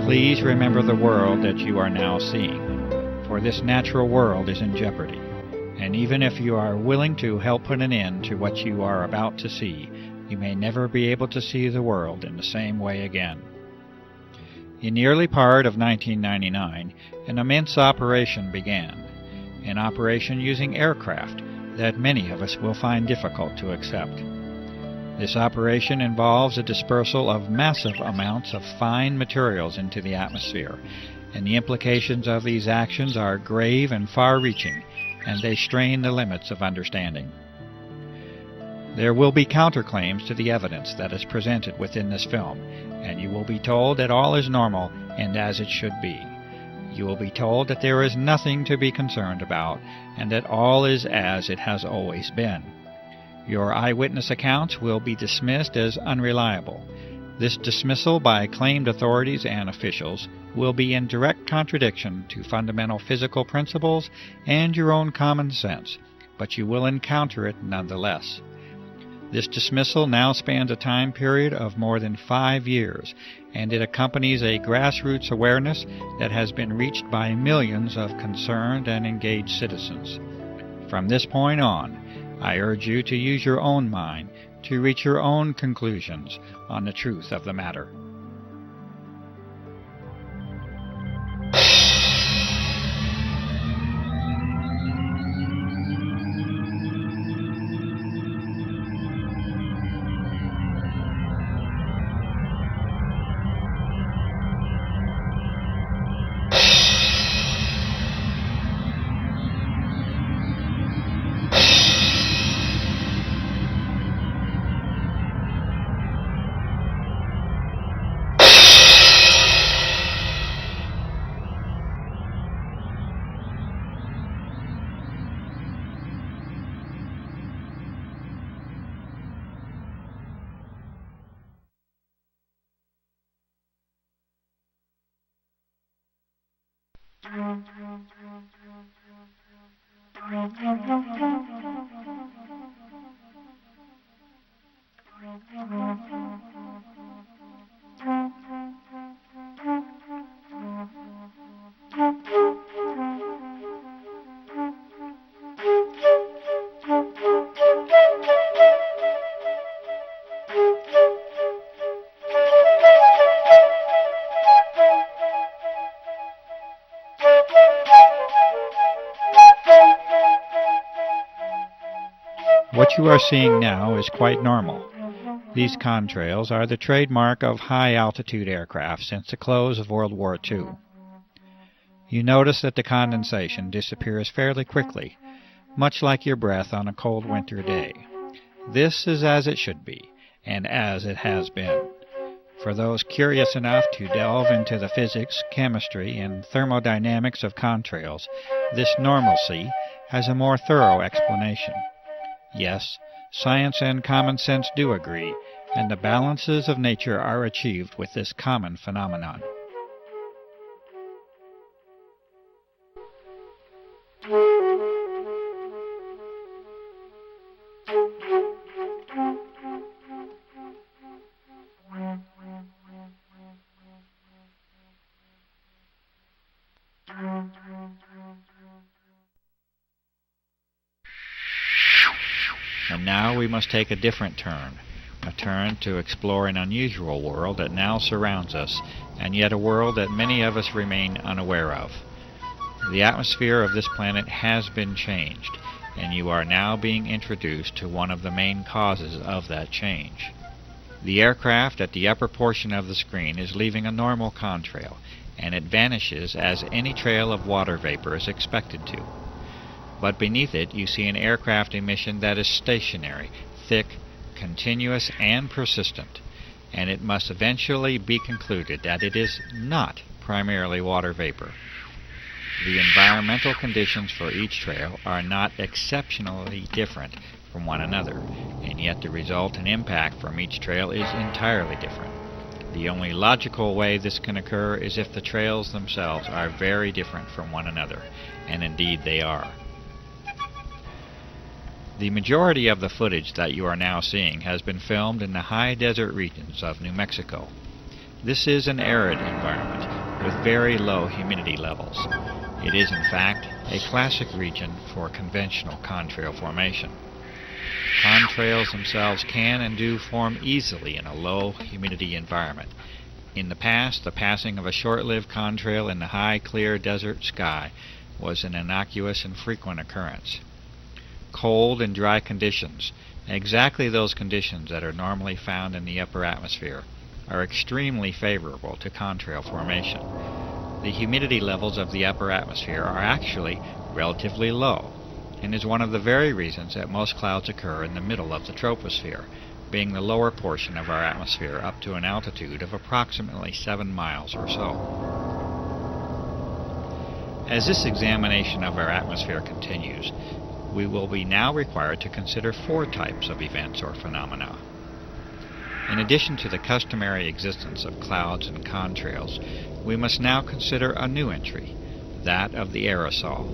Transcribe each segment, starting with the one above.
Please remember the world that you are now seeing, for this natural world is in jeopardy, and even if you are willing to help put an end to what you are about to see, you may never be able to see the world in the same way again. In the early part of 1999, an immense operation began, an operation using aircraft that many of us will find difficult to accept. This operation involves a dispersal of massive amounts of fine materials into the atmosphere, and the implications of these actions are grave and far-reaching, and they strain the limits of understanding. There will be counterclaims to the evidence that is presented within this film, and you will be told that all is normal and as it should be. You will be told that there is nothing to be concerned about, and that all is as it has always been. Your eyewitness accounts will be dismissed as unreliable. This dismissal by claimed authorities and officials will be in direct contradiction to fundamental physical principles and your own common sense, but you will encounter it nonetheless. This dismissal now spans a time period of more than 5 years, and it accompanies a grassroots awareness that has been reached by millions of concerned and engaged citizens. From this point on, I urge you to use your own mind to reach your own conclusions on the truth of the matter. What you are seeing now is quite normal. These contrails are the trademark of high-altitude aircraft since the close of World War II. You notice that the condensation disappears fairly quickly, much like your breath on a cold winter day. This is as it should be, and as it has been. For those curious enough to delve into the physics, chemistry, and thermodynamics of contrails, this normalcy has a more thorough explanation. Yes, science and common sense do agree, and the balances of nature are achieved with this common phenomenon. And now we must take a different turn, a turn to explore an unusual world that now surrounds us, and yet a world that many of us remain unaware of. The atmosphere of this planet has been changed, and you are now being introduced to one of the main causes of that change. The aircraft at the upper portion of the screen is leaving a normal contrail, and it vanishes as any trail of water vapor is expected to. But beneath it you see an aircraft emission that is stationary, thick, continuous, and persistent, and it must eventually be concluded that it is not primarily water vapor. The environmental conditions for each trail are not exceptionally different from one another, and yet the result and impact from each trail is entirely different. The only logical way this can occur is if the trails themselves are very different from one another, and indeed they are. The majority of the footage that you are now seeing has been filmed in the high desert regions of New Mexico. This is an arid environment with very low humidity levels. It is, in fact, a classic region for conventional contrail formation. Contrails themselves can and do form easily in a low humidity environment. In the past, the passing of a short-lived contrail in the high, clear desert sky was an innocuous and frequent occurrence. Cold and dry conditions, exactly those conditions that are normally found in the upper atmosphere, are extremely favorable to contrail formation. The humidity levels of the upper atmosphere are actually relatively low, and is one of the very reasons that most clouds occur in the middle of the troposphere, being the lower portion of our atmosphere up to an altitude of approximately 7 miles or so. As this examination of our atmosphere continues, we will be now required to consider 4 types of events or phenomena. In addition to the customary existence of clouds and contrails, we must now consider a new entry, that of the aerosol.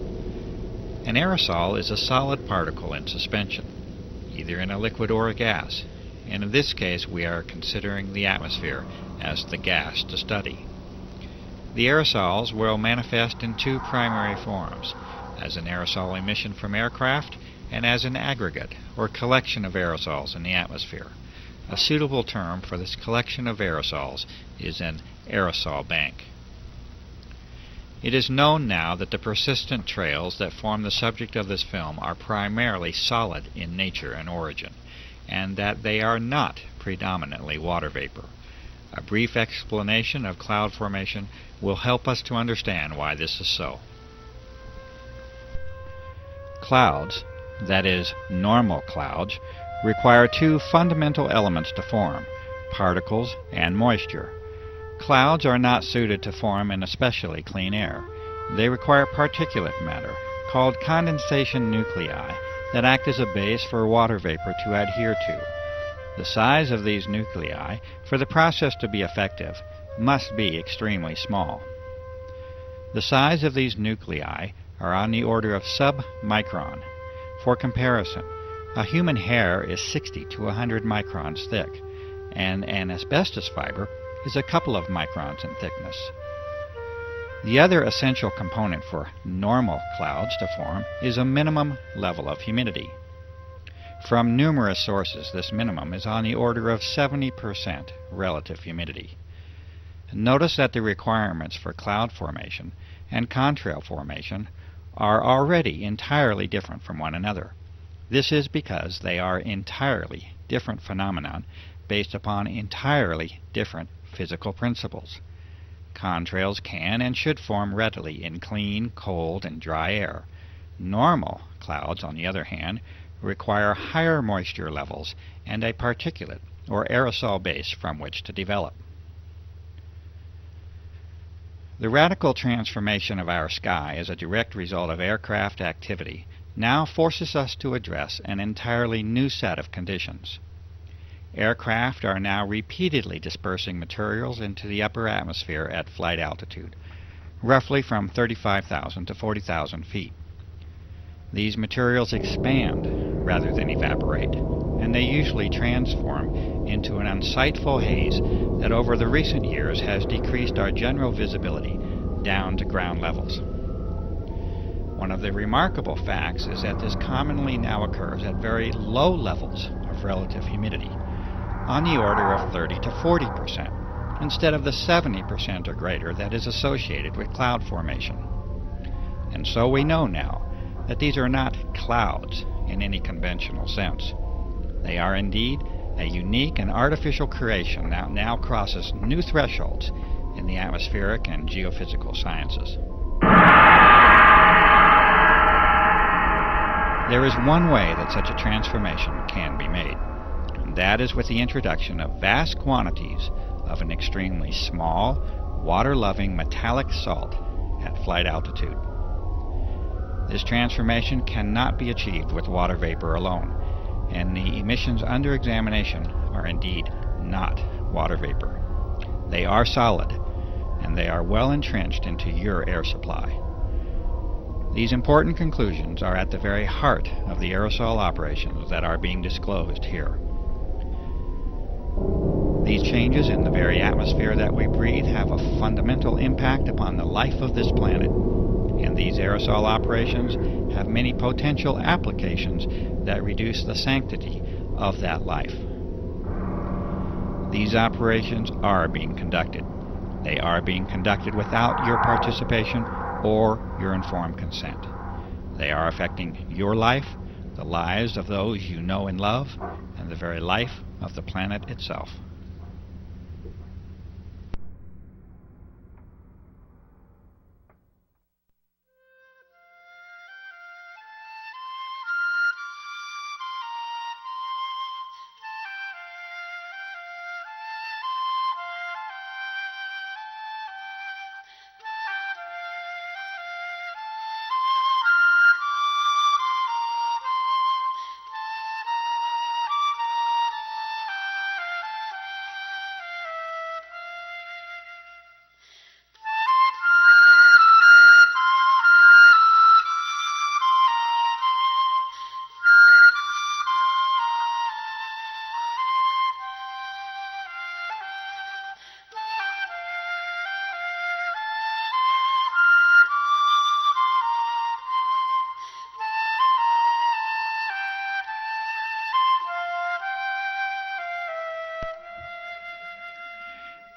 An aerosol is a solid particle in suspension, either in a liquid or a gas, and in this case we are considering the atmosphere as the gas to study. The aerosols will manifest in 2 primary forms, as an aerosol emission from aircraft and as an aggregate or collection of aerosols in the atmosphere. A suitable term for this collection of aerosols is an aerosol bank. It is known now that the persistent trails that form the subject of this film are primarily solid in nature and origin, and that they are not predominantly water vapor. A brief explanation of cloud formation will help us to understand why this is so. Clouds, that is, normal clouds, require 2 fundamental elements to form, particles and moisture. Clouds are not suited to form in especially clean air. They require particulate matter, called condensation nuclei, that act as a base for water vapor to adhere to. The size of these nuclei, for the process to be effective, must be extremely small. The size of these nuclei are on the order of submicron. For comparison, a human hair is 60 to 100 microns thick, and an asbestos fiber is a couple of microns in thickness. The other essential component for normal clouds to form is a minimum level of humidity. From numerous sources, this minimum is on the order of 70% relative humidity. Notice that the requirements for cloud formation and contrail formation are already entirely different from one another. This is because they are entirely different phenomena based upon entirely different physical principles. Contrails can and should form readily in clean, cold, and dry air. Normal clouds, on the other hand, require higher moisture levels and a particulate or aerosol base from which to develop. The radical transformation of our sky as a direct result of aircraft activity now forces us to address an entirely new set of conditions. Aircraft are now repeatedly dispersing materials into the upper atmosphere at flight altitude, roughly from 35,000 to 40,000 feet. These materials expand rather than evaporate, and they usually transform into an unsightful haze that over the recent years has decreased our general visibility down to ground levels. One of the remarkable facts is that this commonly now occurs at very low levels of relative humidity, on the order of 30 to 40%, instead of the 70% or greater that is associated with cloud formation. And so we know now that these are not clouds in any conventional sense. They are indeed a unique and artificial creation that now crosses new thresholds in the atmospheric and geophysical sciences. There is one way that such a transformation can be made, and that is with the introduction of vast quantities of an extremely small, water-loving metallic salt at flight altitude. This transformation cannot be achieved with water vapor alone, and the emissions under examination are indeed not water vapor. They are solid, and they are well entrenched into your air supply. These important conclusions are at the very heart of the aerosol operations that are being disclosed here. These changes in the very atmosphere that we breathe have a fundamental impact upon the life of this planet, and these aerosol operations have many potential applications that reduce the sanctity of that life. These operations are being conducted. They are being conducted without your participation or your informed consent. They are affecting your life, the lives of those you know and love, and the very life of the planet itself.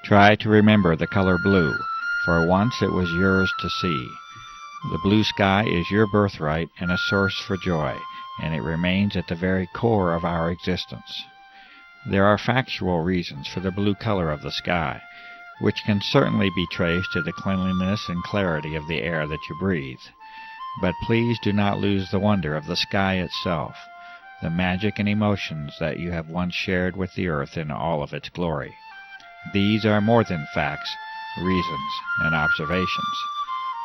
Try to remember the color blue, for once it was yours to see. The blue sky is your birthright and a source for joy, and it remains at the very core of our existence. There are factual reasons for the blue color of the sky, which can certainly be traced to the cleanliness and clarity of the air that you breathe. But please do not lose the wonder of the sky itself, the magic and emotions that you have once shared with the earth in all of its glory. These are more than facts, reasons, and observations.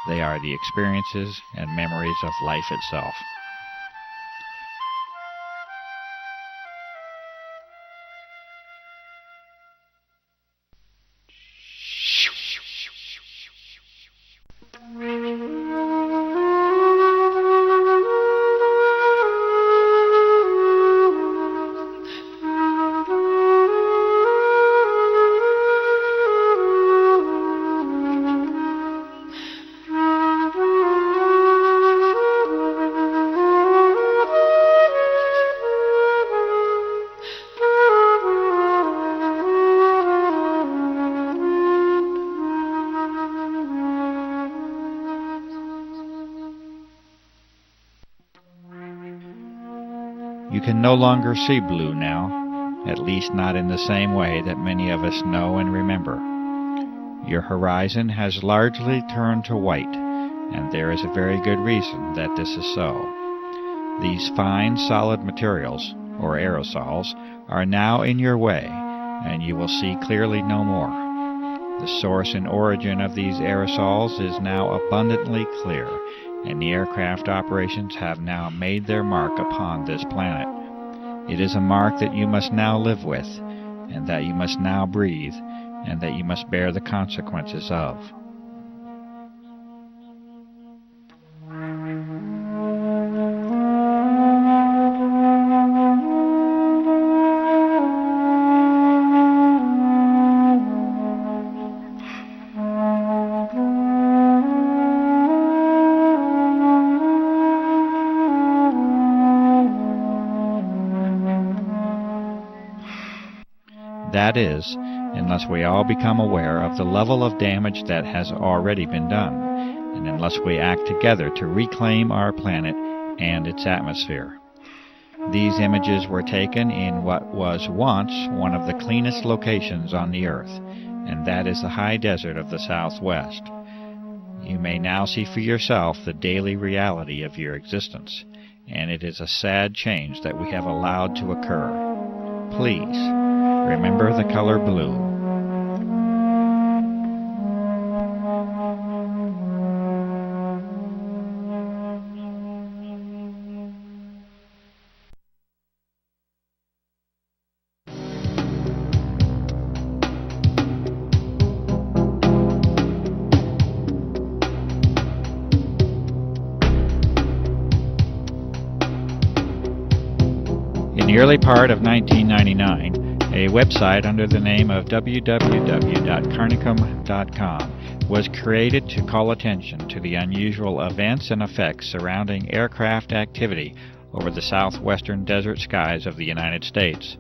They are the experiences and memories of life itself. You can no longer see blue now, at least not in the same way that many of us know and remember. Your horizon has largely turned to white, and there is a very good reason that this is so. These fine, solid materials, or aerosols, are now in your way, and you will see clearly no more. The source and origin of these aerosols is now abundantly clear, and the aircraft operations have now made their mark upon this planet. It is a mark that you must now live with, and that you must now breathe, and that you must bear the consequences of. That is, unless we all become aware of the level of damage that has already been done, and unless we act together to reclaim our planet and its atmosphere. These images were taken in what was once one of the cleanest locations on the earth, and that is the high desert of the Southwest. You may now see for yourself the daily reality of your existence, and it is a sad change that we have allowed to occur. Please, remember the color blue. In the early part of 1999, A website under the name of www.carnicom.com was created to call attention to the unusual events and effects surrounding aircraft activity over the southwestern desert skies of the United States.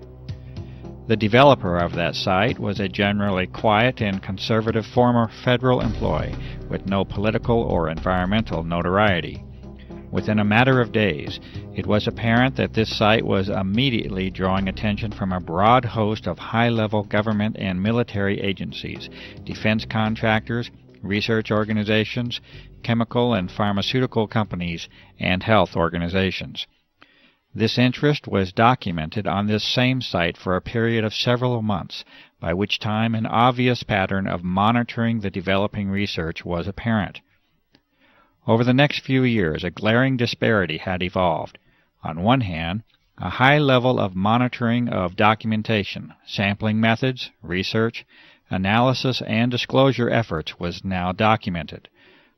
The developer of that site was a generally quiet and conservative former federal employee with no political or environmental notoriety. Within a matter of days, it was apparent that this site was immediately drawing attention from a broad host of high-level government and military agencies, defense contractors, research organizations, chemical and pharmaceutical companies, and health organizations. This interest was documented on this same site for a period of several months, by which time an obvious pattern of monitoring the developing research was apparent. Over the next few years, a glaring disparity had evolved. On one hand, a high level of monitoring of documentation, sampling methods, research, analysis, and disclosure efforts was now documented.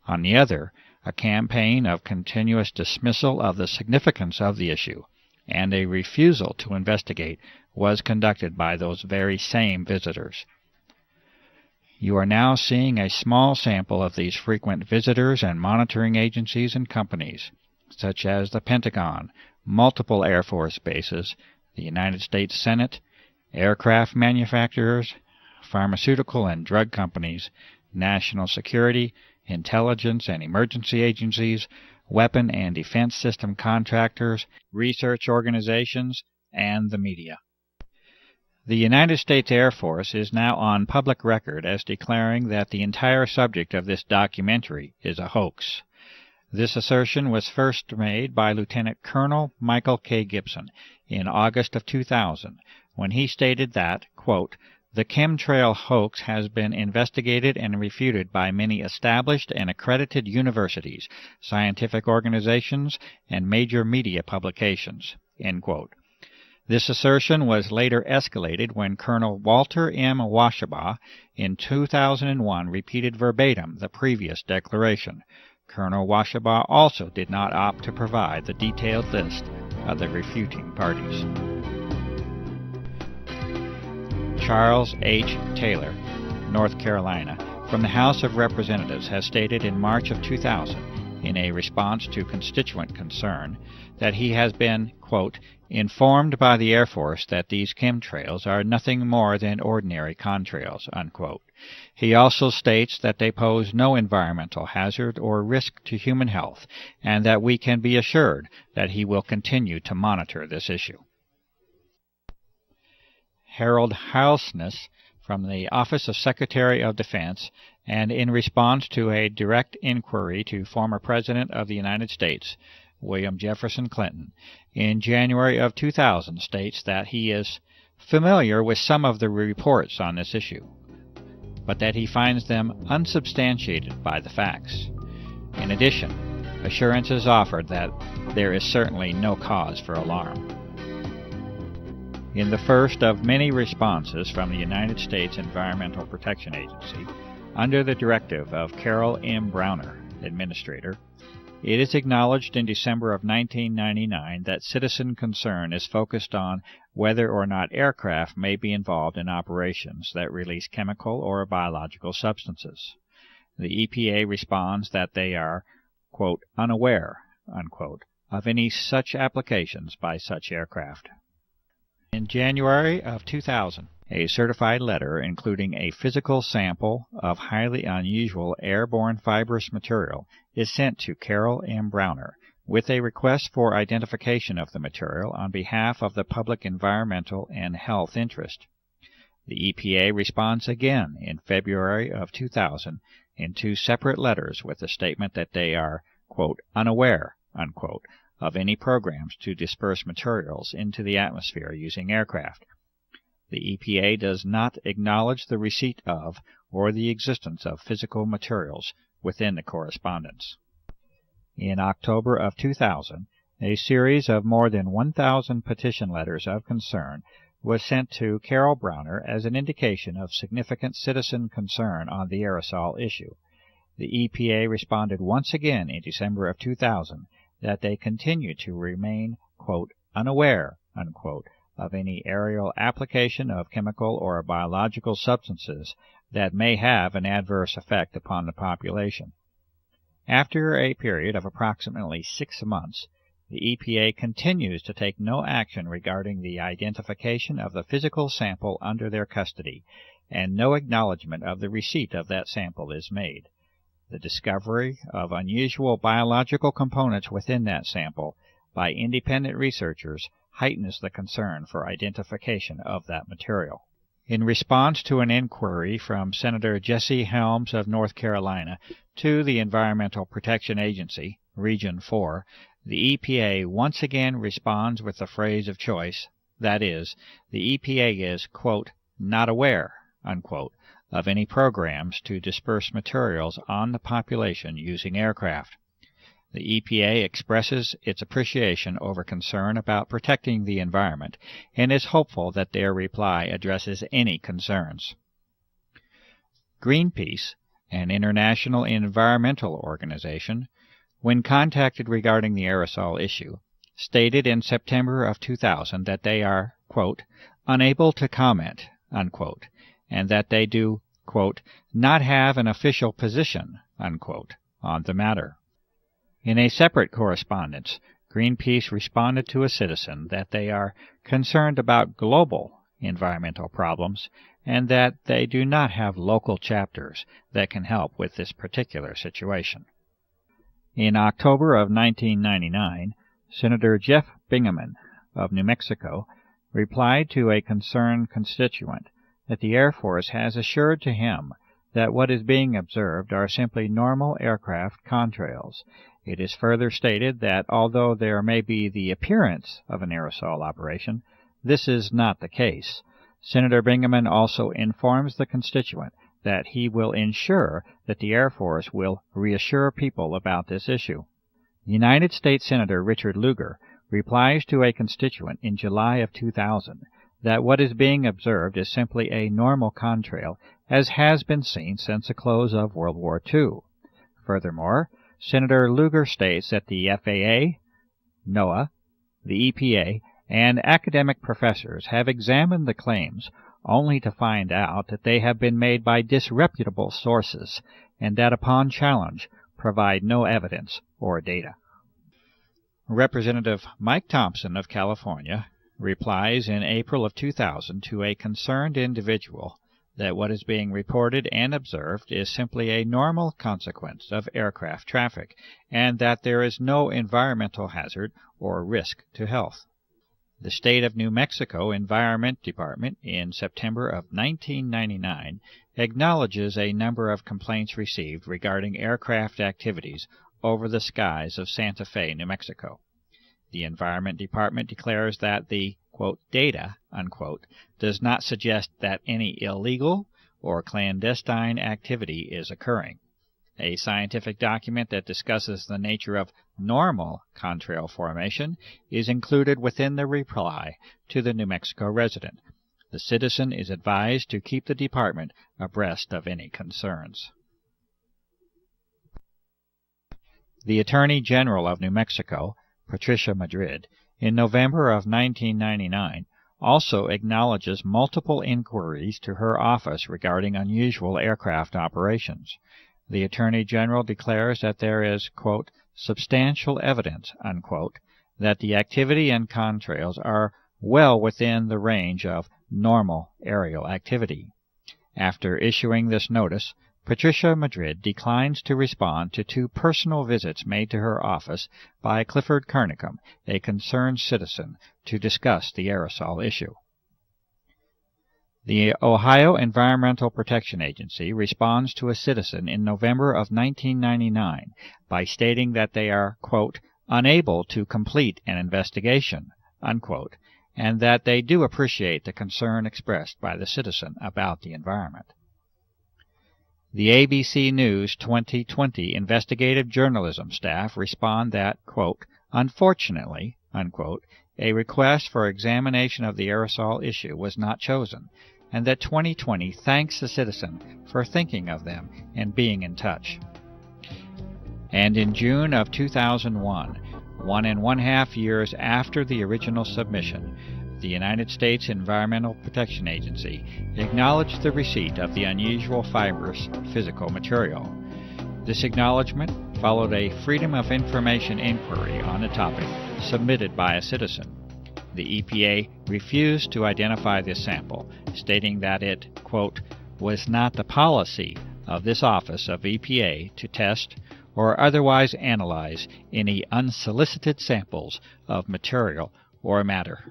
On the other, a campaign of continuous dismissal of the significance of the issue and a refusal to investigate was conducted by those very same visitors. You are now seeing a small sample of these frequent visitors and monitoring agencies and companies, such as the Pentagon, multiple Air Force bases, the United States Senate, aircraft manufacturers, pharmaceutical and drug companies, national security, intelligence and emergency agencies, weapon and defense system contractors, research organizations, and the media. The United States Air Force is now on public record as declaring that the entire subject of this documentary is a hoax. This assertion was first made by Lieutenant Colonel Michael K. Gibson in August of 2000, when he stated that, quote, "The chemtrail hoax has been investigated and refuted by many established and accredited universities, scientific organizations, and major media publications." End quote. This assertion was later escalated when Colonel Walter M. Washabaugh in 2001 repeated verbatim the previous declaration. Colonel Washabaugh also did not opt to provide the detailed list of the refuting parties. Charles H. Taylor, North Carolina, from the House of Representatives, has stated in March of 2000, in a response to constituent concern, that he has been, quote, "informed by the Air Force that these chemtrails are nothing more than ordinary contrails," unquote. He also states that they pose no environmental hazard or risk to human health, and that we can be assured that he will continue to monitor this issue. Harold Halsness, from the Office of Secretary of Defense, and in response to a direct inquiry to former President of the United States, William Jefferson Clinton, in January of 2000, states that he is familiar with some of the reports on this issue, but that he finds them unsubstantiated by the facts. In addition, assurance is offered that there is certainly no cause for alarm. In the first of many responses from the United States Environmental Protection Agency, under the directive of Carol M. Browner, Administrator, it is acknowledged in December of 1999 that citizen concern is focused on whether or not aircraft may be involved in operations that release chemical or biological substances. The EPA responds that they are, quote, "unaware," unquote, of any such applications by such aircraft. In January of 2000, a certified letter including a physical sample of highly unusual airborne fibrous material is sent to Carol M. Browner with a request for identification of the material on behalf of the public environmental and health interest. The EPA responds again in February of 2000 in two separate letters with the statement that they are, quote, "unaware," unquote, of any programs to disperse materials into the atmosphere using aircraft. The EPA does not acknowledge the receipt of or the existence of physical materials within the correspondence. In October of 2000, a series of more than 1,000 petition letters of concern was sent to Carol Browner as an indication of significant citizen concern on the aerosol issue. The EPA responded once again in December of 2000 that they continue to remain, quote, "unaware," unquote, of any aerial application of chemical or biological substances that may have an adverse effect upon the population. After a period of approximately 6 months, the EPA continues to take no action regarding the identification of the physical sample under their custody, and no acknowledgment of the receipt of that sample is made. The discovery of unusual biological components within that sample by independent researchers heightens the concern for identification of that material. In response to an inquiry from Senator Jesse Helms of North Carolina to the Environmental Protection Agency, Region 4, the EPA once again responds with the phrase of choice, that is, the EPA is, quote, not aware, unquote, of any programs to disperse materials on the population using aircraft. The EPA expresses its appreciation over concern about protecting the environment and is hopeful that their reply addresses any concerns. Greenpeace, an international environmental organization, when contacted regarding the aerosol issue, stated in September of 2000 that they are, quote, unable to comment, unquote, and that they do, quote, not have an official position, unquote, on the matter. In a separate correspondence, Greenpeace responded to a citizen that they are concerned about global environmental problems and that they do not have local chapters that can help with this particular situation. In October of 1999, Senator Jeff Bingaman of New Mexico replied to a concerned constituent that the Air Force has assured to him that what is being observed are simply normal aircraft contrails. It is further stated that although there may be the appearance of an aerosol operation, this is not the case. Senator Bingaman also informs the constituent that he will ensure that the Air Force will reassure people about this issue. United States Senator Richard Lugar replies to a constituent in July of 2000 that what is being observed is simply a normal contrail, as has been seen since the close of World War II. Furthermore, Senator Lugar states that the FAA, NOAA, the EPA, and academic professors have examined the claims only to find out that they have been made by disreputable sources and that upon challenge provide no evidence or data. Representative Mike Thompson of California replies in April of 2000 to a concerned individual that what is being reported and observed is simply a normal consequence of aircraft traffic and that there is no environmental hazard or risk to health. The State of New Mexico Environment Department in September of 1999 acknowledges a number of complaints received regarding aircraft activities over the skies of Santa Fe, New Mexico. The Environment Department declares that the, quote, data, unquote, does not suggest that any illegal or clandestine activity is occurring. A scientific document that discusses the nature of normal contrail formation is included within the reply to the New Mexico resident. The citizen is advised to keep the department abreast of any concerns. The Attorney General of New Mexico, Patricia Madrid, in November of 1999, also acknowledges multiple inquiries to her office regarding unusual aircraft operations. The Attorney General declares that there is, quote, substantial evidence, unquote, that the activity and contrails are well within the range of normal aerial activity. After issuing this notice, Patricia Madrid declines to respond to 2 personal visits made to her office by Clifford Carnicom, a concerned citizen, to discuss the aerosol issue. The Ohio Environmental Protection Agency responds to a citizen in November of 1999 by stating that they are, quote, unable to complete an investigation, unquote, and that they do appreciate the concern expressed by the citizen about the environment. The ABC News 2020 investigative journalism staff respond that, quote, unfortunately, unquote, a request for examination of the aerosol issue was not chosen, and that 2020 thanks the citizen for thinking of them and being in touch. And in June of 2001, 1.5 years after the original submission, the United States Environmental Protection Agency acknowledged the receipt of the unusual fibrous physical material. This acknowledgment followed a Freedom of Information inquiry on the topic submitted by a citizen. The EPA refused to identify this sample, stating that it, quote, was not the policy of this office of EPA to test or otherwise analyze any unsolicited samples of material or matter.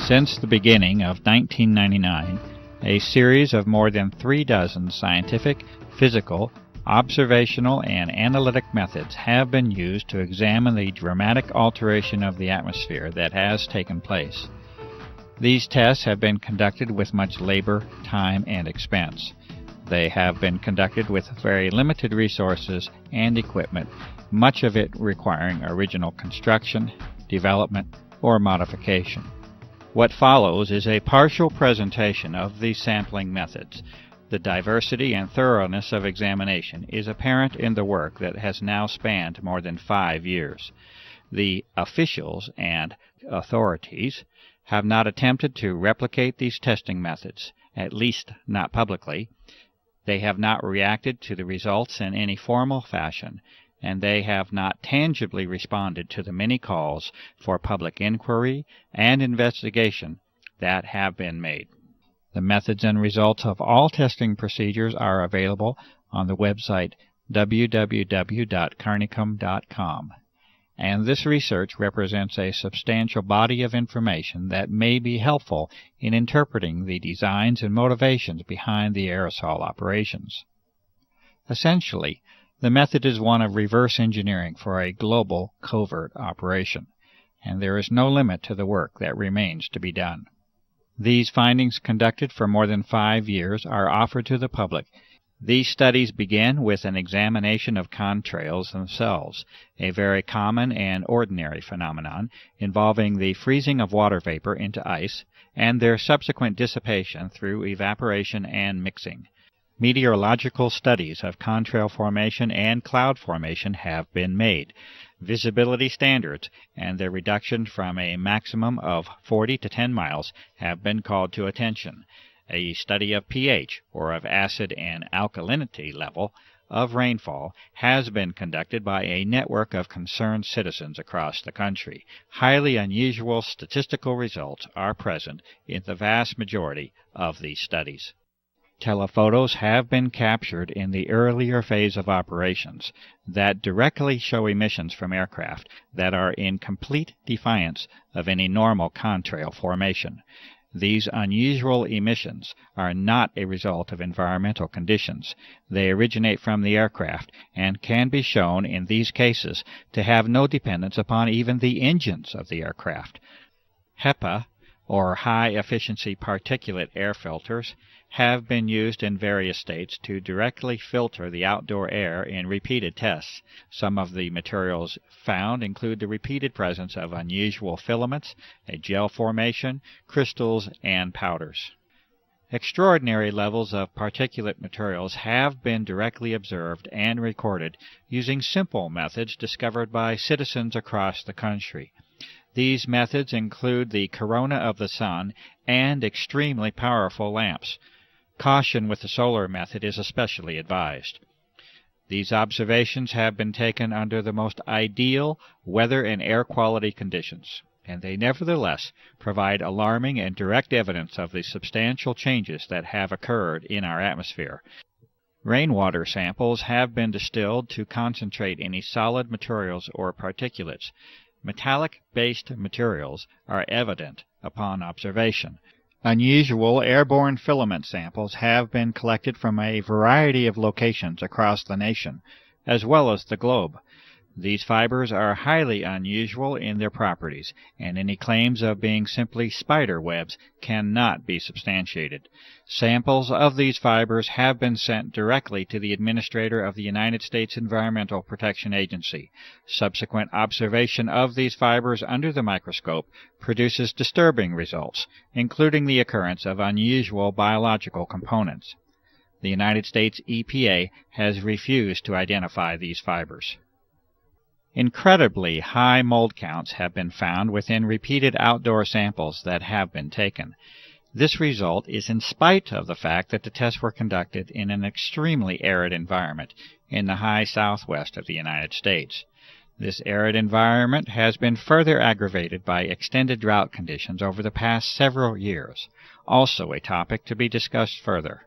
Since the beginning of 1999, a series of more than 36 scientific, physical, observational, and analytic methods have been used to examine the dramatic alteration of the atmosphere that has taken place. These tests have been conducted with much labor, time, and expense. They have been conducted with very limited resources and equipment, much of it requiring original construction, development, or modification. What follows is a partial presentation of these sampling methods. The diversity and thoroughness of examination is apparent in the work that has now spanned more than 5 years. The officials and authorities have not attempted to replicate these testing methods, at least not publicly. They have not reacted to the results in any formal fashion, and they have not tangibly responded to the many calls for public inquiry and investigation that have been made. The methods and results of all testing procedures are available on the website www.carnicom.com, and this research represents a substantial body of information that may be helpful in interpreting the designs and motivations behind the aerosol operations. Essentially, the method is one of reverse engineering for a global covert operation, and there is no limit to the work that remains to be done. These findings, conducted for more than 5 years, are offered to the public. These studies begin with an examination of contrails themselves, a very common and ordinary phenomenon involving the freezing of water vapor into ice and their subsequent dissipation through evaporation and mixing. Meteorological studies of contrail formation and cloud formation have been made. Visibility standards and their reduction from a maximum of 40 to 10 miles have been called to attention. A study of pH, or of acid and alkalinity level, of rainfall has been conducted by a network of concerned citizens across the country. Highly unusual statistical results are present in the vast majority of these studies. Telephotos have been captured in the earlier phase of operations that directly show emissions from aircraft that are in complete defiance of any normal contrail formation. These unusual emissions are not a result of environmental conditions. They originate from the aircraft and can be shown in these cases to have no dependence upon even the engines of the aircraft. HEPA, or high-efficiency particulate air filters, have been used in various states to directly filter the outdoor air in repeated tests. Some of the materials found include the repeated presence of unusual filaments, a gel formation, crystals, and powders. Extraordinary levels of particulate materials have been directly observed and recorded using simple methods discovered by citizens across the country. These methods include the corona of the sun and extremely powerful lamps. Caution with the solar method is especially advised. These observations have been taken under the most ideal weather and air quality conditions, and they nevertheless provide alarming and direct evidence of the substantial changes that have occurred in our atmosphere. Rainwater samples have been distilled to concentrate any solid materials or particulates. Metallic-based materials are evident upon observation. Unusual airborne filament samples have been collected from a variety of locations across the nation, as well as the globe. These fibers are highly unusual in their properties, and any claims of being simply spider webs cannot be substantiated. Samples of these fibers have been sent directly to the Administrator of the United States Environmental Protection Agency. Subsequent observation of these fibers under the microscope produces disturbing results, including the occurrence of unusual biological components. The United States EPA has refused to identify these fibers. Incredibly high mold counts have been found within repeated outdoor samples that have been taken. This result is in spite of the fact that the tests were conducted in an extremely arid environment in the high southwest of the United States. This arid environment has been further aggravated by extended drought conditions over the past several years, also a topic to be discussed further.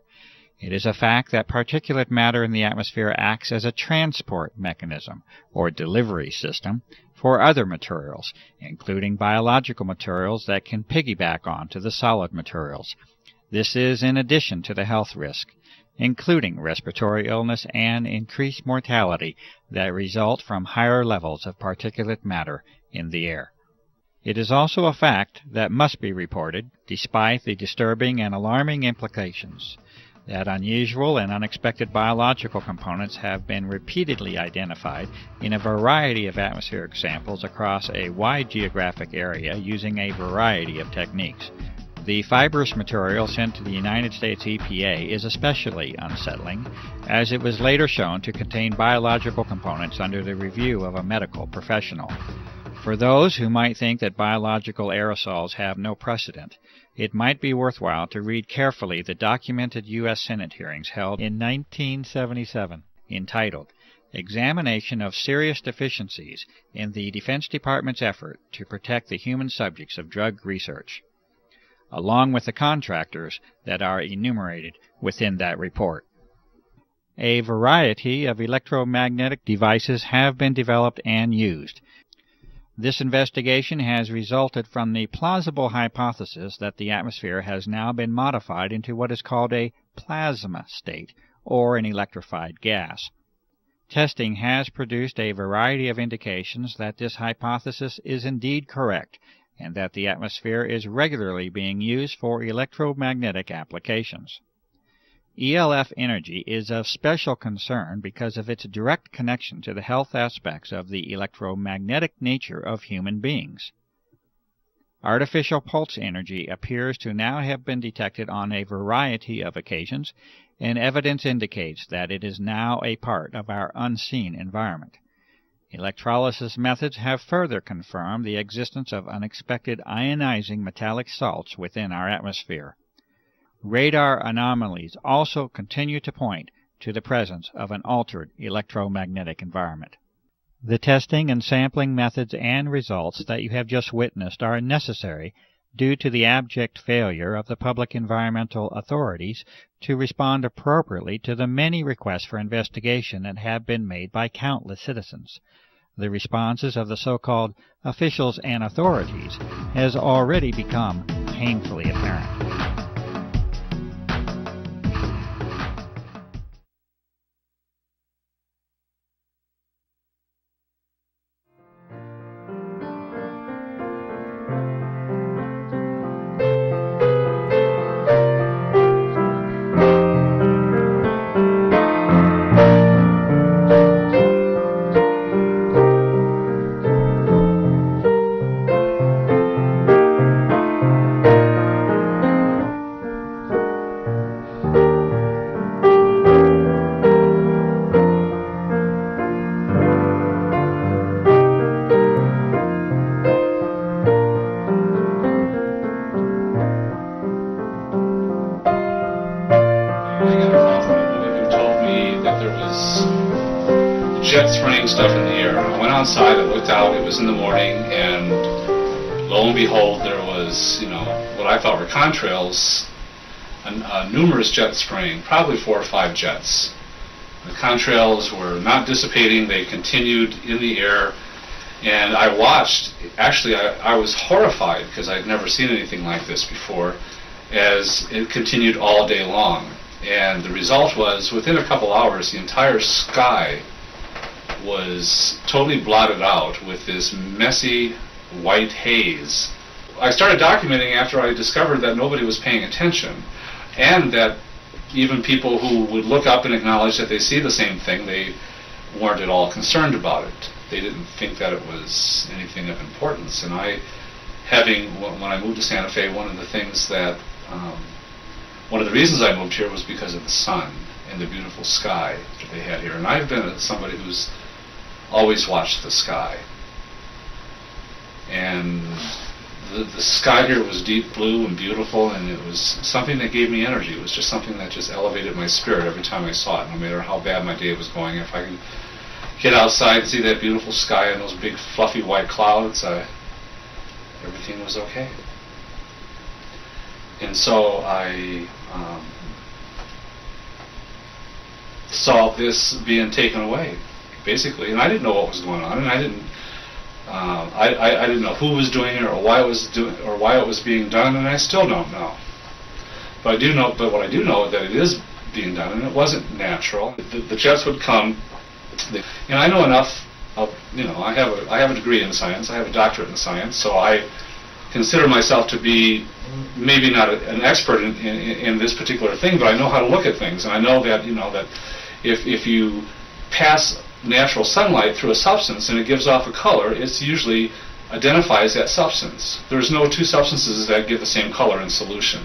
It is a fact that particulate matter in the atmosphere acts as a transport mechanism, or delivery system, for other materials, including biological materials that can piggyback onto the solid materials. This is in addition to the health risk, including respiratory illness and increased mortality that result from higher levels of particulate matter in the air. It is also a fact that must be reported, despite the disturbing and alarming implications, that unusual and unexpected biological components have been repeatedly identified in a variety of atmospheric samples across a wide geographic area using a variety of techniques. The fibrous material sent to the United States EPA is especially unsettling, as it was later shown to contain biological components under the review of a medical professional. For those who might think that biological aerosols have no precedent, it might be worthwhile to read carefully the documented U.S. Senate hearings held in 1977, entitled Examination of Serious Deficiencies in the Defense Department's Effort to Protect the Human Subjects of Drug Research, along with the contractors that are enumerated within that report. A variety of electromagnetic devices have been developed and used. This investigation has resulted from the plausible hypothesis that the atmosphere has now been modified into what is called a plasma state, or an electrified gas. Testing has produced a variety of indications that this hypothesis is indeed correct, and that the atmosphere is regularly being used for electromagnetic applications. ELF energy is of special concern because of its direct connection to the health aspects of the electromagnetic nature of human beings. Artificial pulse energy appears to now have been detected on a variety of occasions, and evidence indicates that it is now a part of our unseen environment. Electrolysis methods have further confirmed the existence of unexpected ionizing metallic salts within our atmosphere. Radar anomalies also continue to point to the presence of an altered electromagnetic environment. The testing and sampling methods and results that you have just witnessed are necessary due to the abject failure of the public environmental authorities to respond appropriately to the many requests for investigation that have been made by countless citizens. The responses of the so-called officials and authorities has already become painfully apparent. jet spraying stuff in the air. I went outside, I looked out, it was in the morning, and lo and behold, there was, what I thought were contrails, numerous jets spraying, probably 4 or 5 jets. The contrails were not dissipating, they continued in the air, and I watched. Actually, I was horrified because I'd never seen anything like this before, as it continued all day long. And the result was, within a couple hours, the entire sky was totally blotted out with this messy white haze. I started documenting after I discovered that nobody was paying attention, and that even people who would look up and acknowledge that they see the same thing, they weren't at all concerned about it. They didn't think that it was anything of importance. And when I moved to Santa Fe, one of the reasons I moved here was because of the sun and the beautiful sky that they had here. And I've been somebody who's always watched the sky. And the sky here was deep blue and beautiful, and it was something that gave me energy. It was just something that just elevated my spirit every time I saw it, no matter how bad my day was going. If I could get outside and see that beautiful sky and those big fluffy white clouds, everything was okay. And so I saw this being taken away, basically, and I didn't know what was going on, and I didn't know who was doing it or why it was being done, and I still don't know. But what I do know is that it is being done, and it wasn't natural. The jets would come. I know enough of, I have a degree in science. I have a doctorate in science, so I consider myself to be maybe not an expert in this particular thing, but I know how to look at things, and I know that that if you pass natural sunlight through a substance and it gives off a color, it usually identifies that substance. There's no two substances that give the same color in solution.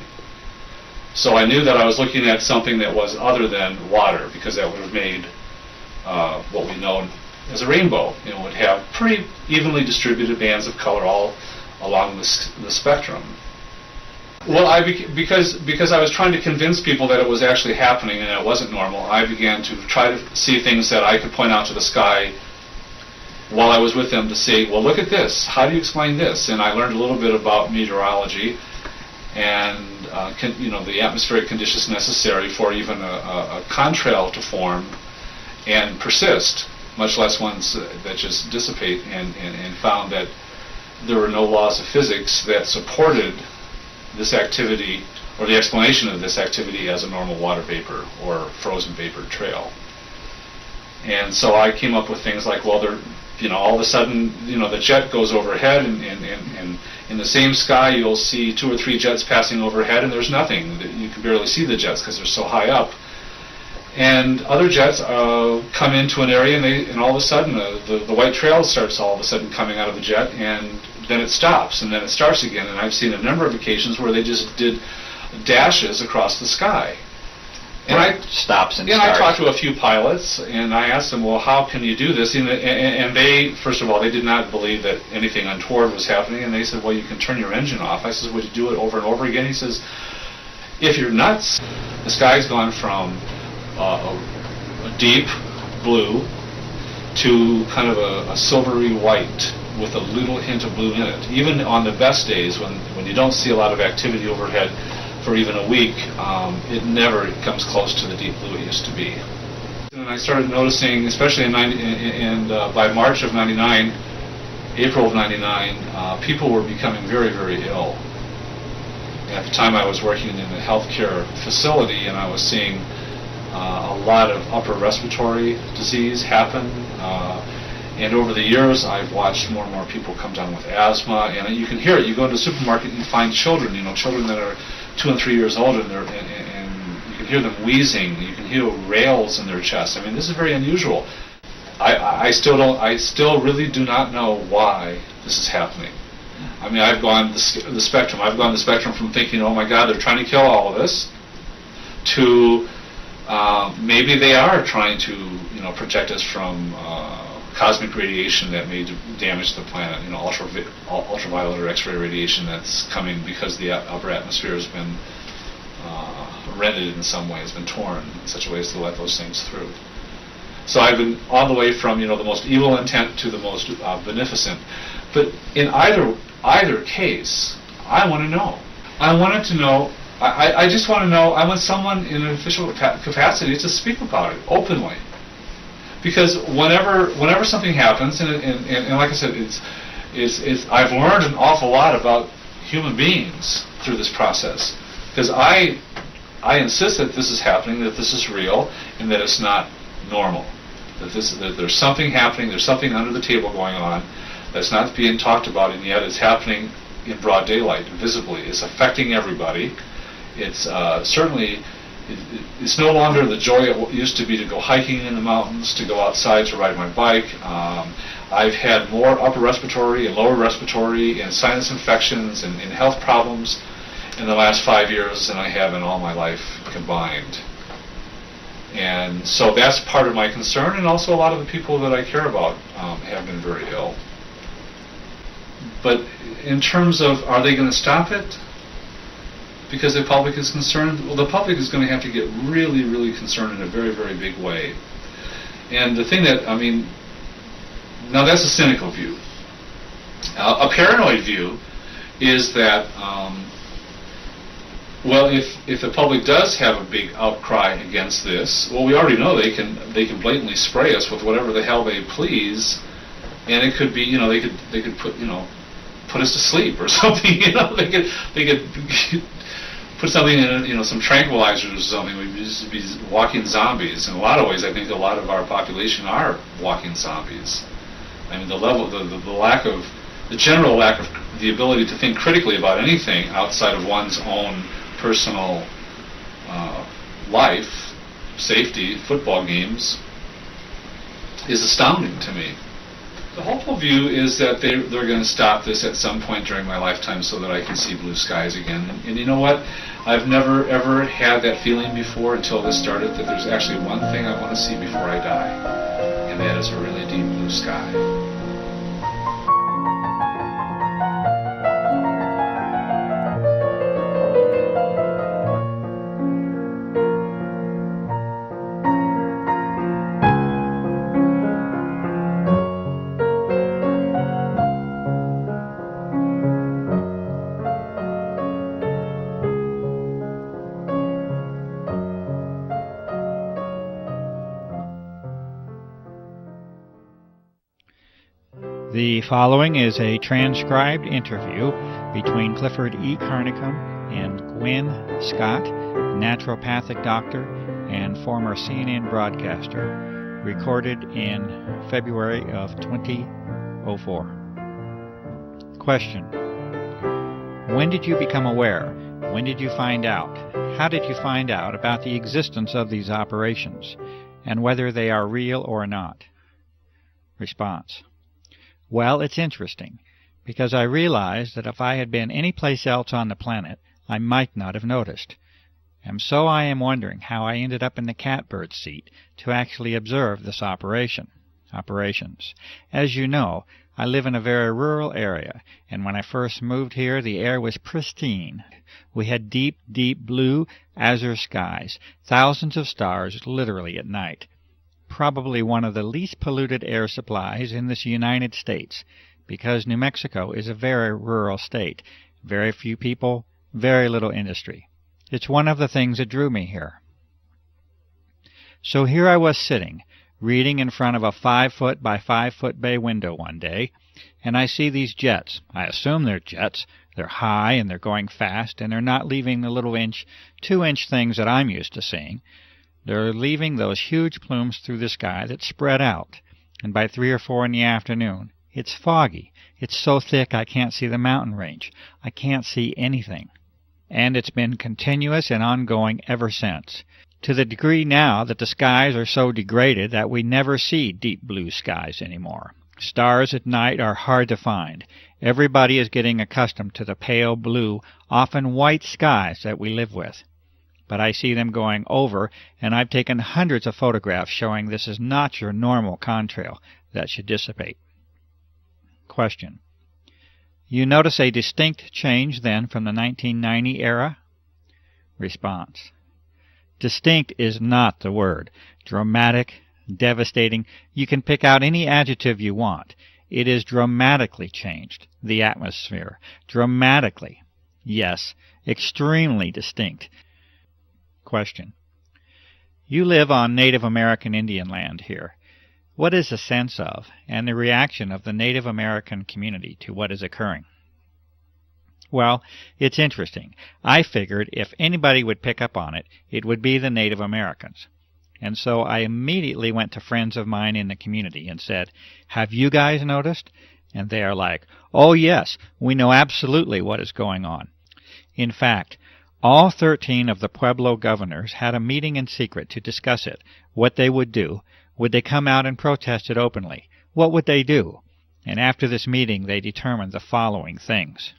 So I knew that I was looking at something that was other than water, because that would have made what we know as a rainbow. It would have pretty evenly distributed bands of color all along the spectrum. Well, because I was trying to convince people that it was actually happening and it wasn't normal, I began to try to see things that I could point out to the sky while I was with them to say, well, look at this. How do you explain this? And I learned a little bit about meteorology and the atmospheric conditions necessary for even a contrail to form and persist, much less ones that just dissipate, and found that there were no laws of physics that supported this activity, or the explanation of this activity, as a normal water vapor or frozen vapor trail. And so I came up with things like, well, all of a sudden, the jet goes overhead, and in the same sky you'll see 2 or 3 jets passing overhead, and there's nothing. You can barely see the jets because they're so high up. And other jets come into an area, and all of a sudden the white trail starts all of a sudden coming out of the jet, and then it stops, and then it starts again. And I've seen a number of occasions where they just did dashes across the sky. And I stops and starts. I talked to a few pilots, and I asked them, well, how can you do this? And they, first of all, they did not believe that anything untoward was happening, and they said, well, you can turn your engine off. I said, would you do it over and over again? He says, if you're nuts, the sky's gone from a deep blue to kind of a silvery white with a little hint of blue in it. Even on the best days, when you don't see a lot of activity overhead for even a week, it never comes close to the deep blue it used to be. And I started noticing, especially by March of '99, April of '99, people were becoming very, very ill. At the time I was working in a healthcare facility, and I was seeing a lot of upper respiratory disease happen. And over the years, I've watched more and more people come down with asthma, and you can hear it. You go into the supermarket and you find children that are 2 and 3 years old, and you can hear them wheezing. You can hear rails in their chest. I mean, this is very unusual. I still really do not know why this is happening. I mean, I've gone the spectrum. I've gone the spectrum from thinking, oh my God, they're trying to kill all of us, to maybe they are trying to protect us from cosmic radiation that may damage the planet, ultraviolet or X-ray radiation that's coming because the upper atmosphere has been rended in some way, has been torn in such a way as to let those things through. So I've been all the way from the most evil intent to the most beneficent. But in either case, I want to know. I wanted to know. I just want to know. I want someone in an official capacity to speak about it openly. Because whenever something happens, and like I said, it's I've learned an awful lot about human beings through this process. Because I insist that this is happening, that this is real, and that it's not normal. that there's something happening, there's something under the table going on that's not being talked about, and yet it's happening in broad daylight, visibly. It's affecting everybody. It's certainly, it's no longer the joy it used to be to go hiking in the mountains, to go outside to ride my bike. I've had more upper respiratory and lower respiratory and sinus infections and health problems in the last 5 years than I have in all my life combined. And so that's part of my concern, and also a lot of the people that I care about have been very ill. But in terms of, are they going to stop it because the public is concerned? Well, the public is going to have to get really, really concerned in a very, very big way. And the thing that, I mean, now that's a cynical view. A paranoid view is that, well, if the public does have a big outcry against this, well, we already know they can blatantly spray us with whatever the hell they please, and it could be, you know, they could put, you know, put us to sleep or something, you know, they could put something in, you know, some tranquilizers or something. We'd just be walking zombies. In a lot of ways, I think a lot of our population are walking zombies. I mean, the lack of, the general lack of the ability to think critically about anything outside of one's own personal life, safety, football games, is astounding to me. The hopeful view is that they're going to stop this at some point during my lifetime so that I can see blue skies again. And you know what? I've never ever had that feeling before until this started, that there's actually one thing I want to see before I die, and that is a really deep blue sky. The following is a transcribed interview between Clifford E. Carnicom and Gwen Scott, naturopathic doctor and former CNN broadcaster, recorded in February of 2004. Question: when did you become aware? When did you find out? How did you find out about the existence of these operations, and whether they are real or not? Response: well, it's interesting, because I realized that if I had been any place else on the planet, I might not have noticed. And so I am wondering how I ended up in the catbird seat to actually observe this operations. As you know, I live in a very rural area, and when I first moved here, the air was pristine. We had deep, deep blue, azure skies, thousands of stars literally at night. Probably one of the least polluted air supplies in this United States, because New Mexico is a very rural state, very few people, very little industry. It's one of the things that drew me here. So here I was sitting, reading in front of a 5-foot by 5-foot bay window one day, and I see these jets. I assume they're jets. They're high and they're going fast, and they're not leaving the little 2-inch things that I'm used to seeing. They're leaving those huge plumes through the sky that spread out, and by 3 or 4 in the afternoon, it's foggy. It's so thick I can't see the mountain range. I can't see anything. And it's been continuous and ongoing ever since, to the degree now that the skies are so degraded that we never see deep blue skies anymore. Stars at night are hard to find. Everybody is getting accustomed to the pale blue, often white skies that we live with. But I see them going over, and I've taken hundreds of photographs showing this is not your normal contrail that should dissipate. Question: you notice a distinct change then from the 1990 era? Response: distinct is not the word. Dramatic, devastating, you can pick out any adjective you want. It is dramatically changed, the atmosphere. Dramatically. Yes, extremely distinct. Question: you live on Native American Indian land here. What is the sense of and the reaction of the Native American community to what is occurring? Well, it's interesting. I figured if anybody would pick up on it, it would be the Native Americans. And so I immediately went to friends of mine in the community and said, "Have you guys noticed?" And they are like, "Oh yes, we know absolutely what is going on." In fact, all 13 of the Pueblo governors had a meeting in secret to discuss it, what they would do. Would they come out and protest it openly? What would they do? And after this meeting they determined the following things.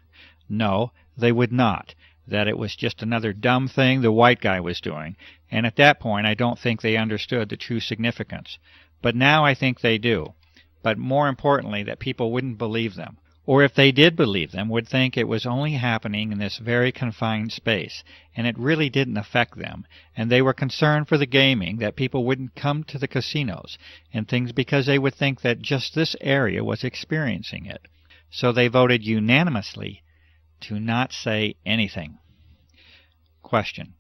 No, they would not. That it was just another dumb thing the white guy was doing, and at that point I don't think they understood the true significance. But now I think they do. But more importantly, that people wouldn't believe them. Or if they did believe them, would think it was only happening in this very confined space, and it really didn't affect them, and they were concerned for the gaming, that people wouldn't come to the casinos and things because they would think that just this area was experiencing it. So they voted unanimously to not say anything. Question.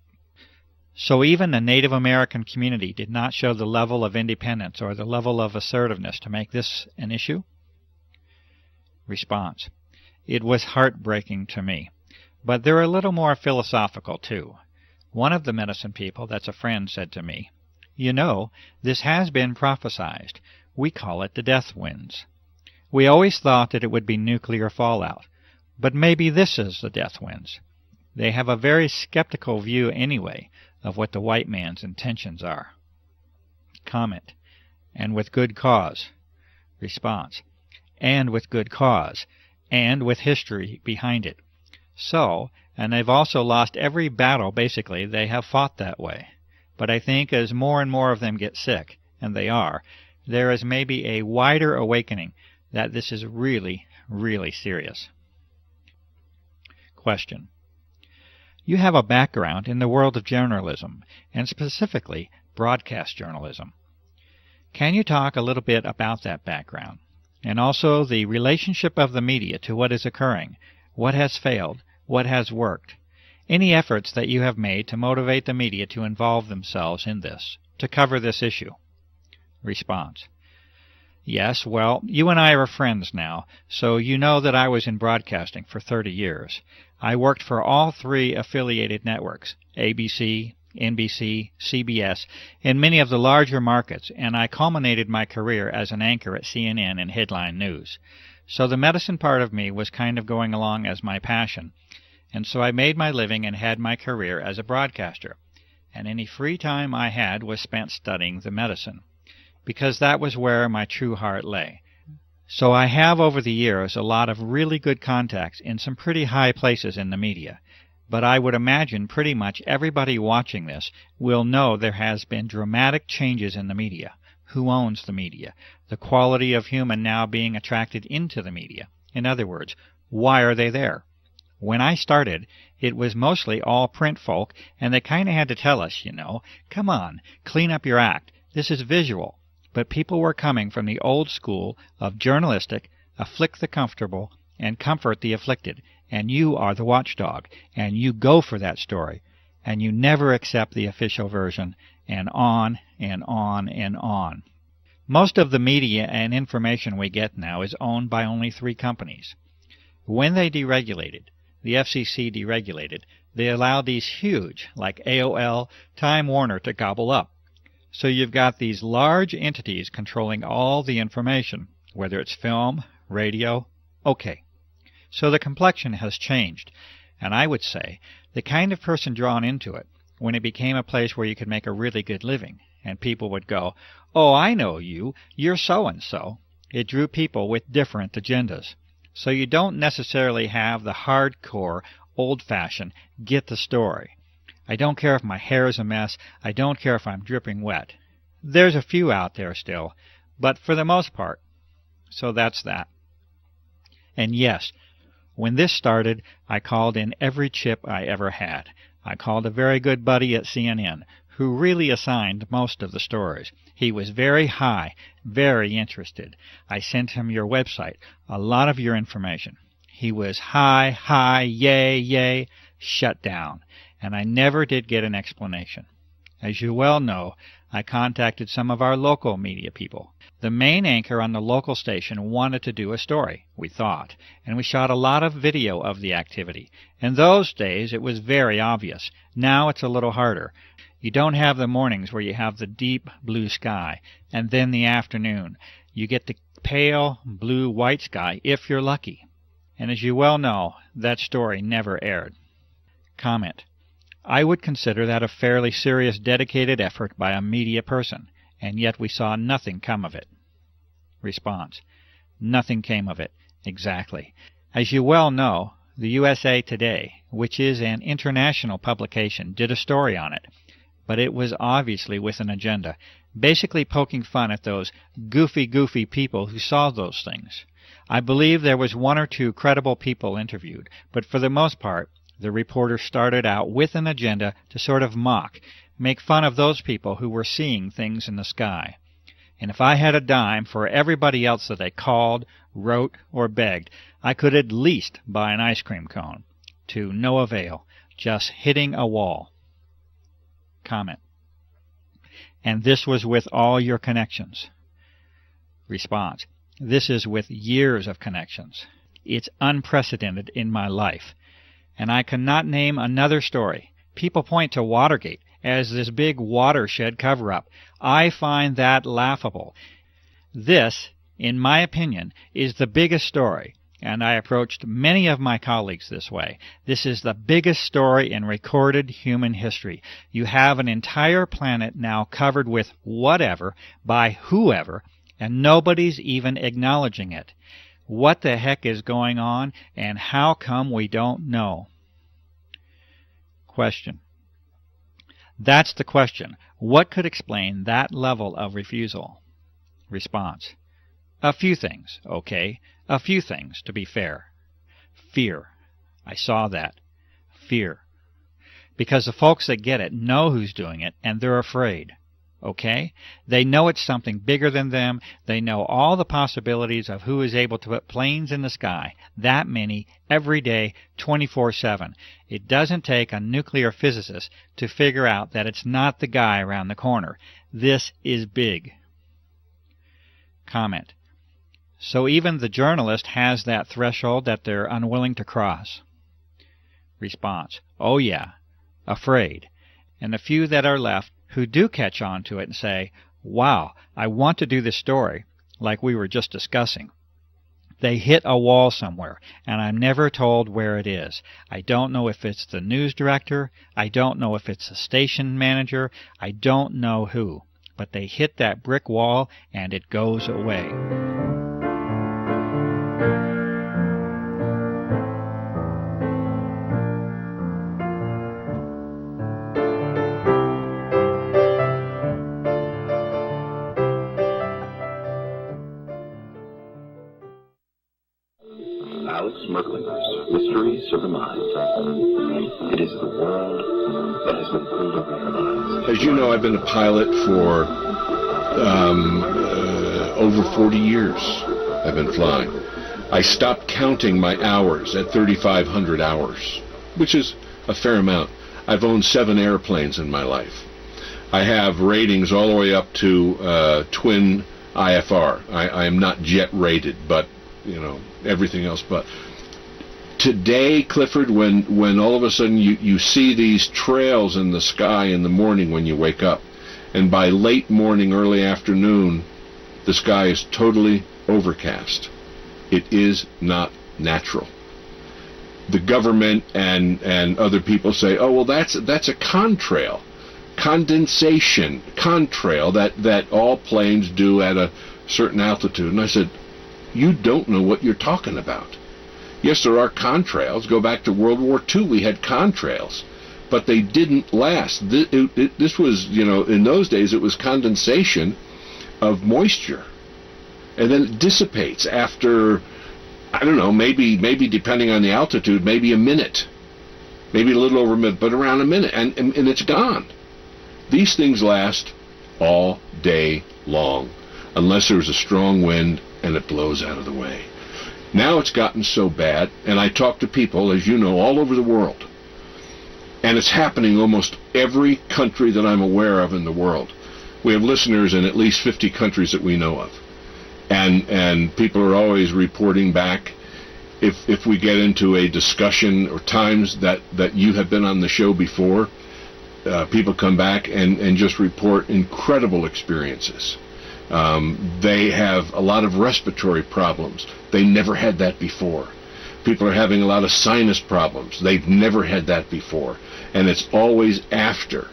So even the Native American community did not show the level of independence or the level of assertiveness to make this an issue? Response. It was heartbreaking to me. But they're a little more philosophical, too. One of the medicine people that's a friend said to me, "You know, this has been prophesized. We call it the death winds. We always thought that it would be nuclear fallout. But maybe this is the death winds." They have a very skeptical view anyway of what the white man's intentions are. Comment. And with good cause. Response. And with good cause, and with history behind it. So, and they've also lost every battle, basically, they have fought that way. But I think as more and more of them get sick, and they are, there is maybe a wider awakening that this is really, really serious. Question. You have a background in the world of journalism, and specifically broadcast journalism. Can you talk a little bit about that background? And also the relationship of the media to what is occurring, what has failed, what has worked, any efforts that you have made to motivate the media to involve themselves in this, to cover this issue. Response. Yes, well, you and I are friends now, so you know that I was in broadcasting for 30 years. I worked for all 3 affiliated networks, ABC, NBC, CBS, in many of the larger markets, and I culminated my career as an anchor at CNN and Headline News. So the medicine part of me was kind of going along as my passion, and so I made my living and had my career as a broadcaster, and any free time I had was spent studying the medicine, because that was where my true heart lay. So I have over the years a lot of really good contacts in some pretty high places in the media. But I would imagine pretty much everybody watching this will know there has been dramatic changes in the media. Who owns the media? The quality of human now being attracted into the media. In other words, why are they there? When I started, it was mostly all print folk, and they kind of had to tell us, come on, clean up your act. This is visual. But people were coming from the old school of journalistic, afflict the comfortable, and comfort the afflicted. And you are the watchdog, and you go for that story, and you never accept the official version, and on and on and on. Most of the media and information we get now is owned by only 3 companies. When they deregulated, the FCC deregulated, they allowed these huge, like AOL, Time Warner, to gobble up. So you've got these large entities controlling all the information, whether it's film, radio, okay. So the complexion has changed, and I would say the kind of person drawn into it, when it became a place where you could make a really good living, and people would go, "Oh, I know you, you're so-and-so." It drew people with different agendas. So you don't necessarily have the hardcore, old-fashioned, get the story. I don't care if my hair is a mess, I don't care if I'm dripping wet. There's a few out there still, but for the most part. So that's that. And yes, when this started, I called in every chip I ever had. I called a very good buddy at CNN, who really assigned most of the stories. He was very high, very interested. I sent him your website, a lot of your information. He was high, yay, shut down, and I never did get an explanation. As you well know, I contacted some of our local media people. The main anchor on the local station wanted to do a story, we thought, and we shot a lot of video of the activity. In those days, it was very obvious. Now it's a little harder. You don't have the mornings where you have the deep blue sky, and then the afternoon. You get the pale blue-white sky if you're lucky. And as you well know, that story never aired. Comment. I would consider that a fairly serious dedicated effort by a media person, and yet we saw nothing come of it. Response. Nothing came of it. Exactly. As you well know, the USA Today, which is an international publication, did a story on it, but it was obviously with an agenda, basically poking fun at those goofy people who saw those things. I believe there was one or two credible people interviewed, but for the most part, the reporter started out with an agenda to sort of mock, make fun of those people who were seeing things in the sky. And if I had a dime for everybody else that they called, wrote, or begged, I could at least buy an ice cream cone. To no avail, just hitting a wall. Comment. And this was with all your connections. Response. This is with years of connections. It's unprecedented in my life. And I cannot name another story. People point to Watergate as this big watershed cover-up. I find that laughable. This, in my opinion, is the biggest story, and I approached many of my colleagues this way. This is the biggest story in recorded human history. You have an entire planet now covered with whatever by whoever, and nobody's even acknowledging it. What the heck is going on, and how come we don't know? Question. That's the question. What could explain that level of refusal? Response. A few things, okay? A few things, to be fair. Fear. I saw that. Fear. Because the folks that get it know who's doing it, and they're afraid. Okay? They know it's something bigger than them. They know all the possibilities of who is able to put planes in the sky. That many, every day, 24/7. It doesn't take a nuclear physicist to figure out that it's not the guy around the corner. This is big. Comment. So even the journalist has that threshold that they're unwilling to cross. Response. Oh yeah. Afraid. And the few that are left who do catch on to it and say, wow, I want to do this story, like we were just discussing. They hit a wall somewhere, and I'm never told where it is. I don't know if it's the news director. I don't know if it's a station manager. I don't know who. But they hit that brick wall, and it goes away. Mysteries of the Mind. It is the world that has been pulled over your eyes. As you know, I've been a pilot for over 40 years. I've been flying. I stopped counting my hours at 3,500 hours, which is a fair amount. I've owned 7 airplanes in my life. I have ratings all the way up to twin IFR. I am not jet rated, but, you know, everything else but. Today, Clifford, when all of a sudden you see these trails in the sky in the morning when you wake up, and by late morning, early afternoon, the sky is totally overcast. It is not natural. The government and other people say, oh, well, that's a contrail, condensation, contrail that all planes do at a certain altitude. And I said, you don't know what you're talking about. Yes, there are contrails. Go back to World War II, we had contrails, but they didn't last. This was, you know, in those days it was condensation of moisture, and then it dissipates after, I don't know, maybe depending on the altitude, maybe a minute, maybe a little over a minute, but around a minute, and it's gone. These things last all day long, unless there's a strong wind and it blows out of the way. Now it's gotten so bad, and I talk to people, as you know, all over the world, and it's happening almost every country that I'm aware of in the world. We have listeners in at least 50 countries that we know of, and people are always reporting back. If we get into a discussion or times that you have been on the show before, people come back and just report incredible experiences. They have a lot of respiratory problems. They never had that before. People are having a lot of sinus problems. They've never had that before. And it's always after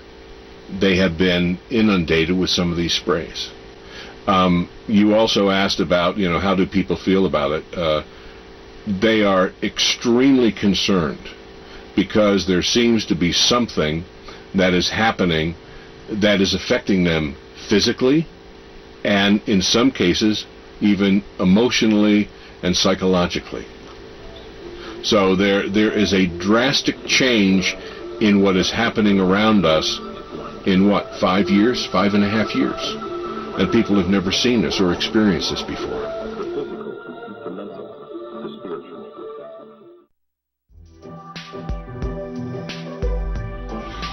they have been inundated with some of these sprays. You also asked about, how do people feel about it? They are extremely concerned because there seems to be something that is happening that is affecting them physically and in some cases even emotionally and psychologically. So there is a drastic change in what is happening around us in 5 years, 5.5 years. And people have never seen this or experienced this before.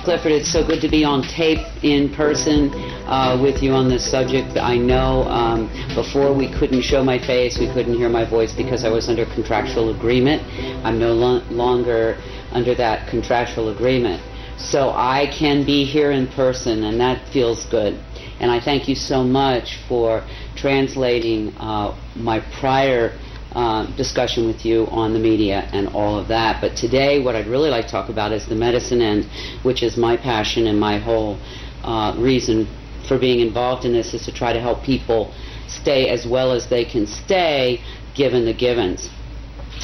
Clifford, it's so good to be on tape in person with you on this subject. I know before we couldn't show my face, we couldn't hear my voice because I was under contractual agreement. I'm no longer under that contractual agreement. So I can be here in person, and that feels good. And I thank you so much for translating my prior discussion with you on the media and all of that. But today what I'd really like to talk about is the medicine end, which is my passion, and my whole reason for being involved in this is to try to help people stay as well as they can stay given the givens.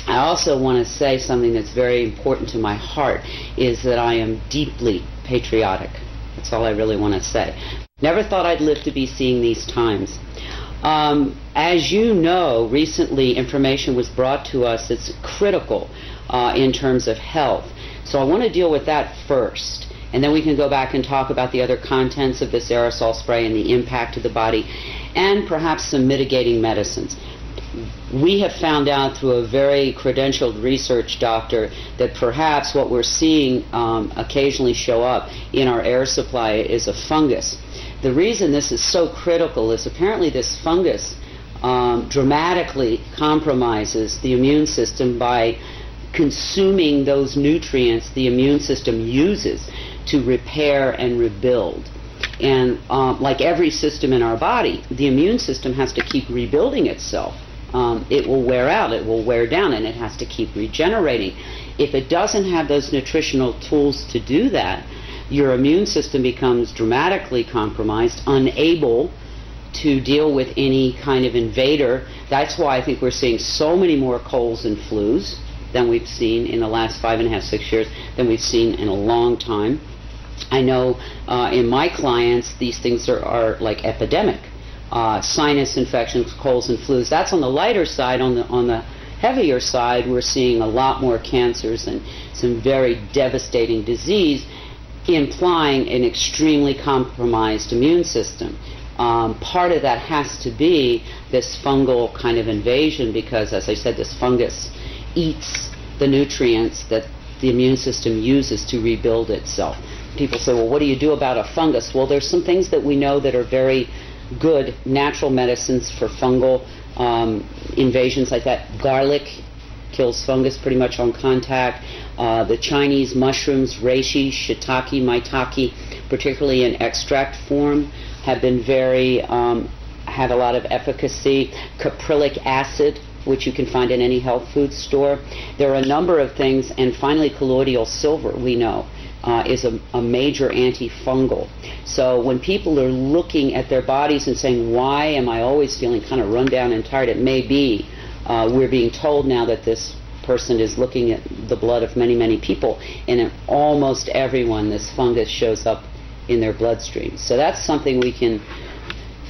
I also want to say something that's very important to my heart, is that I am deeply patriotic. That's all I really want to say. Never thought I'd live to be seeing these times. As you know, recently information was brought to us that's critical in terms of health. So I want to deal with that first, and then we can go back and talk about the other contents of this aerosol spray and the impact of the body, and perhaps some mitigating medicines. We have found out through a very credentialed research doctor that perhaps what we're seeing occasionally show up in our air supply is a fungus. The reason this is so critical is apparently this fungus dramatically compromises the immune system by consuming those nutrients the immune system uses to repair and rebuild. And like every system in our body, the immune system has to keep rebuilding itself. It will wear out, it will wear down, and it has to keep regenerating. If it doesn't have those nutritional tools to do that, your immune system becomes dramatically compromised, unable to deal with any kind of invader. That's why I think we're seeing so many more colds and flus than we've seen in the last 5.5, 6 years, than we've seen in a long time. I know in my clients, these things are like epidemic. Sinus infections, colds and flus. That's on the lighter side. On the heavier side, we're seeing a lot more cancers and some very devastating disease, implying an extremely compromised immune system. Part of that has to be this fungal kind of invasion because, as I said, this fungus eats the nutrients that the immune system uses to rebuild itself. People say, well, what do you do about a fungus? Well, there's some things that we know that are very good natural medicines for fungal invasions like that. Garlic kills fungus pretty much on contact. The Chinese mushrooms, reishi, shiitake, maitake, particularly in extract form, have been have a lot of efficacy. Caprylic acid, which you can find in any health food store. There are a number of things, and finally colloidal silver, we know, is a major antifungal. So when people are looking at their bodies and saying, why am I always feeling kind of run down and tired, it may be we're being told now that this person is looking at the blood of many, many people, and in almost everyone this fungus shows up in their bloodstream. So that's something we can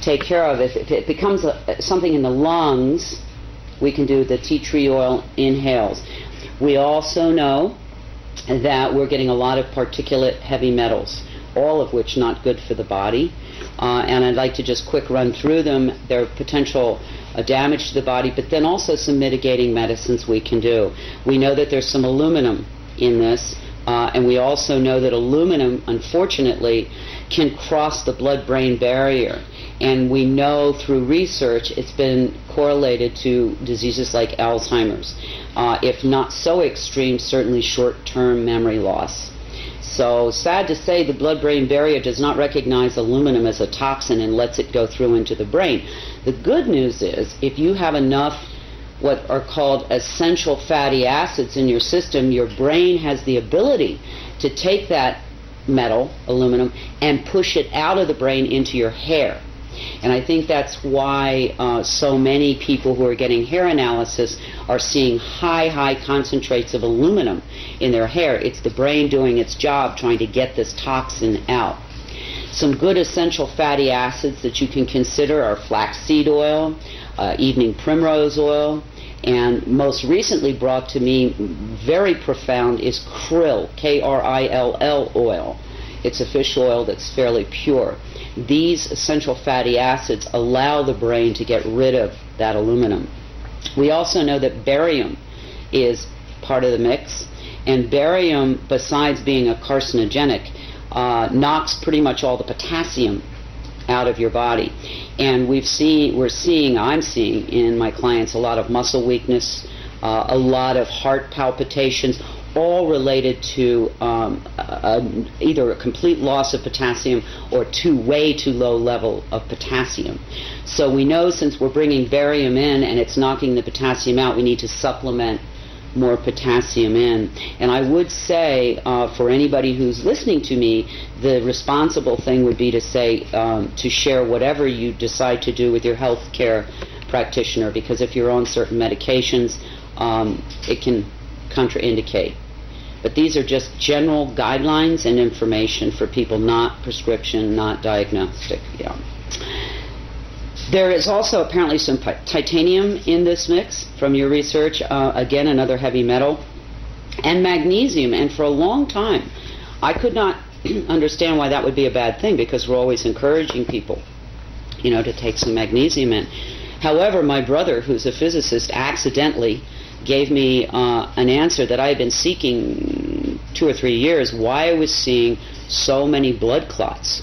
take care of. If it becomes something in the lungs, we can do the tea tree oil inhales. We also know that we're getting a lot of particulate heavy metals, all of which not good for the body. And I'd like to just quick run through them. Their potential damage to the body, but then also some mitigating medicines we can do. We know that there's some aluminum in this, and we also know that aluminum, unfortunately, can cross the blood-brain barrier. And we know through research it's been correlated to diseases like Alzheimer's. If not so extreme, certainly short-term memory loss. So, sad to say, the blood-brain barrier does not recognize aluminum as a toxin and lets it go through into the brain. The good news is, if you have enough what are called essential fatty acids in your system, your brain has the ability to take that metal, aluminum, and push it out of the brain into your hair. And I think that's why so many people who are getting hair analysis are seeing high concentrates of aluminum in their hair. It's the brain doing its job trying to get this toxin out. Some good essential fatty acids that you can consider are flaxseed oil, evening primrose oil, and most recently brought to me very profound is krill, K-R-I-L-L oil. It's a fish oil that's fairly pure. These essential fatty acids allow the brain to get rid of that aluminum. We also know that barium is part of the mix, and barium, besides being a carcinogenic, knocks pretty much all the potassium out of your body. And I'm seeing in my clients a lot of muscle weakness, a lot of heart palpitations, all related to either a complete loss of potassium or way too low level of potassium. So we know, since we're bringing barium in and it's knocking the potassium out, we need to supplement more potassium in. And I would say, for anybody who's listening to me, the responsible thing would be to say, to share whatever you decide to do with your health care practitioner, because if you're on certain medications, it can contraindicate. But these are just general guidelines and information for people, not prescription, not diagnostic. Yeah. There is also apparently some titanium in this mix from your research, again another heavy metal, and magnesium. And for a long time, I could not understand why that would be a bad thing, because we're always encouraging people, to take some magnesium in. However, my brother, who's a physicist, accidentally gave me an answer that I had been seeking 2 or 3 years, why I was seeing so many blood clots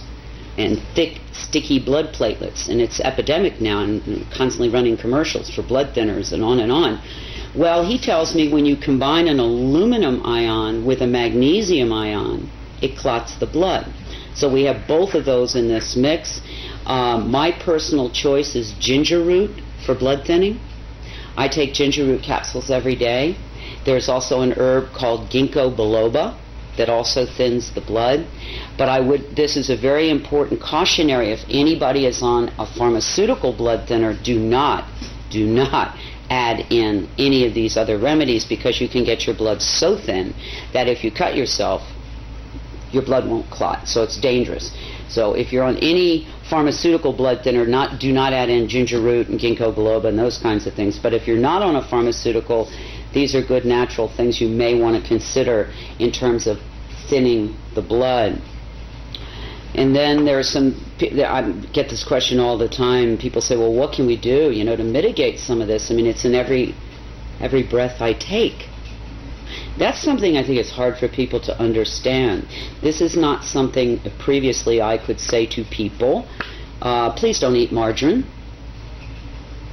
and thick, sticky blood platelets. And it's epidemic now, and constantly running commercials for blood thinners and on and on. Well, he tells me when you combine an aluminum ion with a magnesium ion, it clots the blood. So we have both of those in this mix. My personal choice is ginger root for blood thinning. I take ginger root capsules every day. There's also an herb called ginkgo biloba that also thins the blood. But this is a very important cautionary. If anybody is on a pharmaceutical blood thinner, do not add in any of these other remedies, because you can get your blood so thin that if you cut yourself, your blood won't clot. So it's dangerous. So if you're on any pharmaceutical blood thinner, do not add in ginger root and ginkgo biloba and those kinds of things. But if you're not on a pharmaceutical, these are good natural things you may want to consider in terms of thinning the blood. And then there are I get this question all the time. People say, well, what can we do, to mitigate some of this? I mean, it's in every breath I take. That's something I think is hard for people to understand. This is not something previously I could say to people, please don't eat margarine.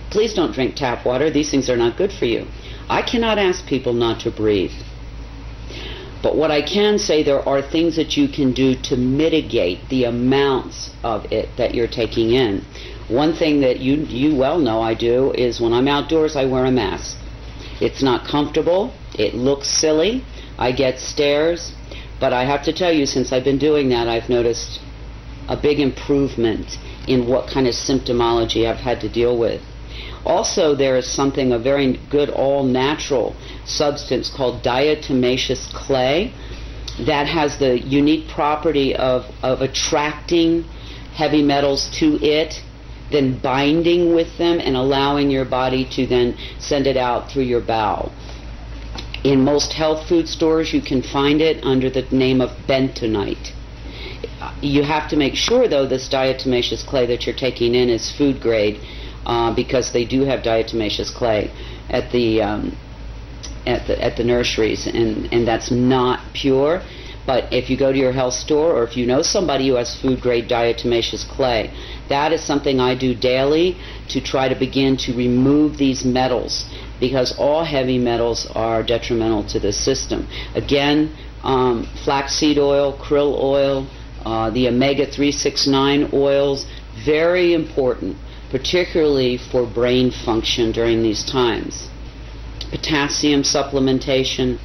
Please don't drink tap water. These things are not good for you. I cannot ask people not to breathe. But what I can say, there are things that you can do to mitigate the amounts of it that you're taking in. One thing that you well know I do is when I'm outdoors, I wear a mask. It's not comfortable. It looks silly. I get stares. But I have to tell you, since I've been doing that, I've noticed a big improvement in what kind of symptomology I've had to deal with. Also, there is a very good all-natural substance called diatomaceous clay that has the unique property of attracting heavy metals to it, then binding with them and allowing your body to then send it out through your bowel. In most health food stores, you can find it under the name of bentonite. You have to make sure, though, this diatomaceous clay that you're taking in is food grade, because they do have diatomaceous clay at the nurseries, and that's not pure. But if you go to your health store, or if you know somebody who has food grade diatomaceous clay, that is something I do daily to try to begin to remove these metals, because all heavy metals are detrimental to the system. Again, flaxseed oil, krill oil, the omega-369 oils, very important, particularly for brain function during these times. Potassium supplementation.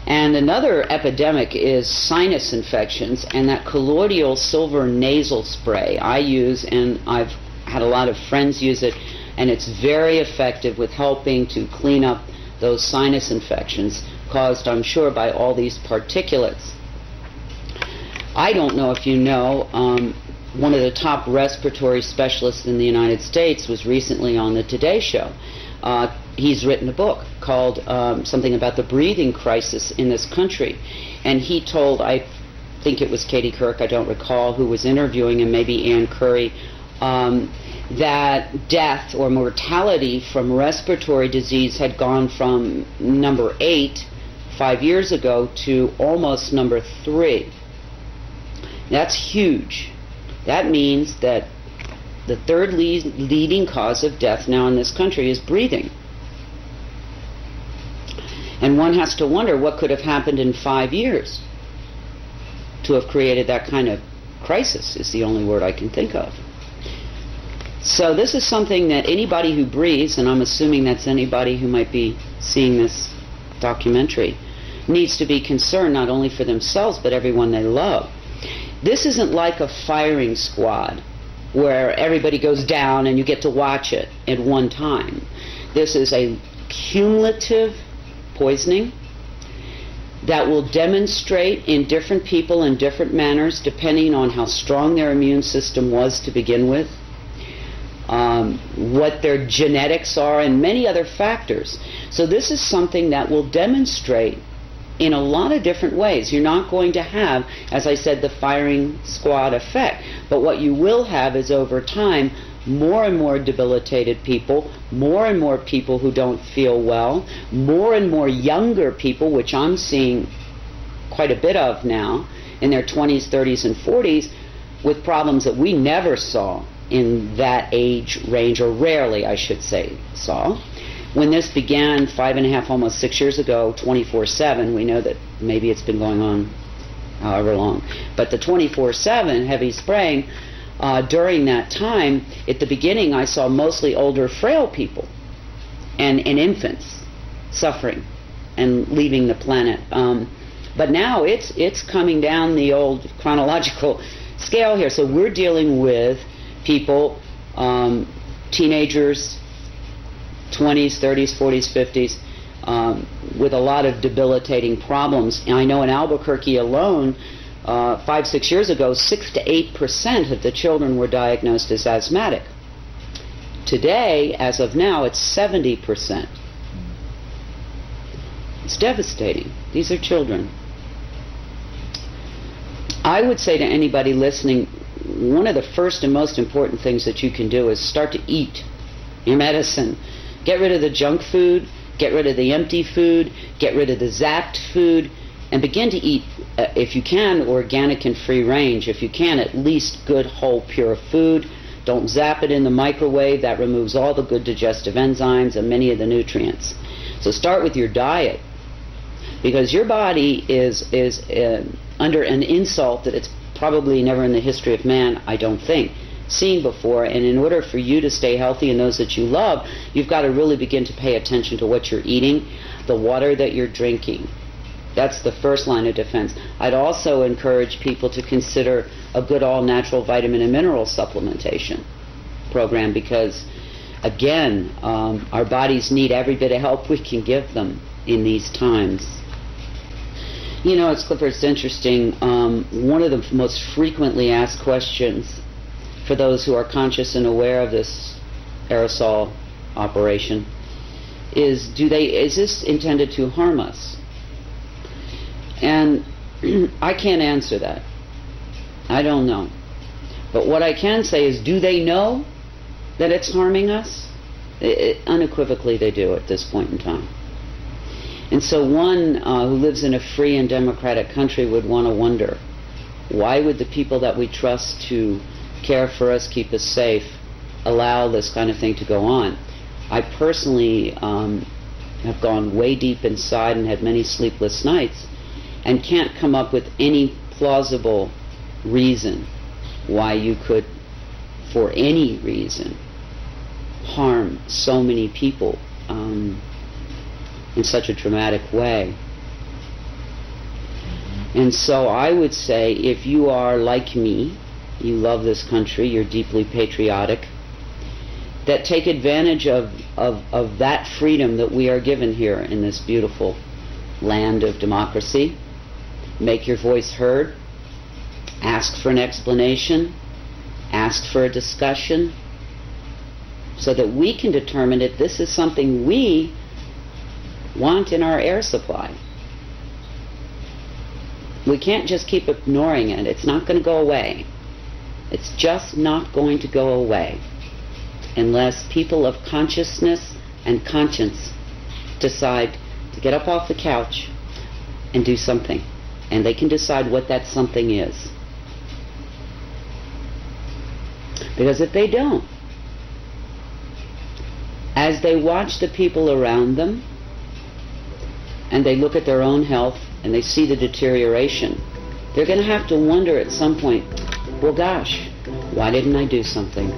And another epidemic is sinus infections, and that colloidal silver nasal spray I use, and I've had a lot of friends use it, and it's very effective with helping to clean up those sinus infections caused, I'm sure, by all these particulates. I don't know if you know, one of the top respiratory specialists in the United States was recently on the Today Show. He's written a book called something about the breathing crisis in this country. And he told, I think it was Katie Kirk, I don't recall who was interviewing him, maybe Ann Curry, that death or mortality from respiratory disease had gone from number 8 5 years ago to almost number 3. That's huge. That means that the third leading cause of death now in this country is breathing. And one has to wonder what could have happened in 5 years to have created that kind of crisis, is the only word I can think of. So this is something that anybody who breathes, and I'm assuming that's anybody who might be seeing this documentary, needs to be concerned not only for themselves but everyone they love. This isn't like a firing squad where everybody goes down and you get to watch it at one time. This is a cumulative poisoning that will demonstrate in different people in different manners depending on how strong their immune system was to begin with, what their genetics are, and many other factors. So this is something that will demonstrate in a lot of different ways. You're not going to have, as I said, the firing squad effect, but what you will have is over time more and more debilitated people, more and more people who don't feel well, more and more younger people, which I'm seeing quite a bit of now, in their 20s, 30s, and 40s, with problems that we never saw in that age range, or rarely, I should say, saw. When this began 5.5, almost 6 years ago, 24/7, we know that maybe it's been going on however long, but the 24/7 heavy spraying, during that time, at the beginning I saw mostly older, frail people and infants suffering and leaving the planet. But now it's coming down the old chronological scale here. So we're dealing with people, teenagers, 20s, 30s, 40s, 50s, with a lot of debilitating problems. And I know in Albuquerque alone, 5-6 years ago, 6 to 8% of the children were diagnosed as asthmatic. Today, as of now, it's 70%. It's devastating. These are children. I would say to anybody listening, one of the first and most important things that you can do is start to eat your medicine. Get rid of the junk food, get rid of the empty food, get rid of the zapped food, and begin to eat, if you can, organic and free range. If you can, at least good, whole, pure food. Don't zap it in the microwave. That removes all the good digestive enzymes and many of the nutrients. So start with your diet, because your body is under an insult that it's probably never in the history of man, I don't think, seen before. And in order for you to stay healthy and those that you love, you've got to really begin to pay attention to what you're eating, the water that you're drinking. That's the first line of defense. I'd also encourage people to consider a good all-natural vitamin and mineral supplementation program, because, again, our bodies need every bit of help we can give them in these times. You know, it's interesting. One of the most frequently asked questions for those who are conscious and aware of this aerosol operation is this intended to harm us? And I can't answer that. I don't know. But what I can say is, do they know that it's harming us? Unequivocally they do at this point in time. And so one who lives in a free and democratic country would want to wonder, why would the people that we trust to care for us, keep us safe, allow this kind of thing to go on? I personally have gone way deep inside and had many sleepless nights, and can't come up with any plausible reason why you could, for any reason, harm so many people in such a dramatic way. And so I would say, if you are like me, you love this country, you're deeply patriotic, that take advantage of that freedom that we are given here in this beautiful land of democracy. Make your voice heard, ask for an explanation, ask for a discussion, so that we can determine if this is something we want in our air supply. We can't just keep ignoring it. It's not going to go away. It's just not going to go away unless people of consciousness and conscience decide to get up off the couch and do something. And they can decide what that something is. Because if they don't, as they watch the people around them, and they look at their own health, and they see the deterioration, they're going to have to wonder at some point, well, gosh, why didn't I do something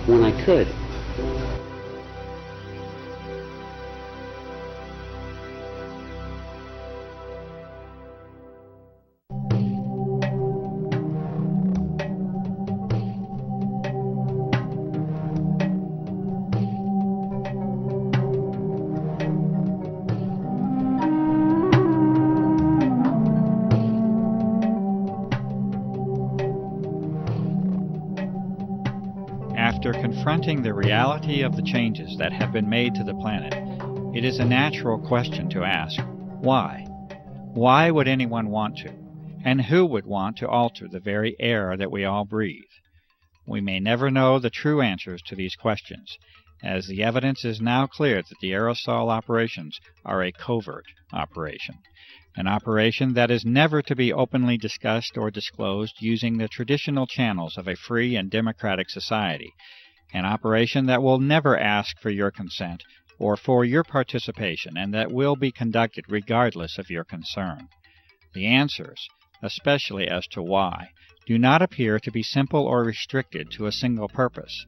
when I could? After confronting the reality of the changes that have been made to the planet, it is a natural question to ask, why? Why would anyone want to? And who would want to alter the very air that we all breathe? We may never know the true answers to these questions, as the evidence is now clear that the aerosol operations are a covert operation, an operation that is never to be openly discussed or disclosed using the traditional channels of a free and democratic society, an operation that will never ask for your consent or for your participation, and that will be conducted regardless of your concern. The answers, especially as to why, do not appear to be simple or restricted to a single purpose.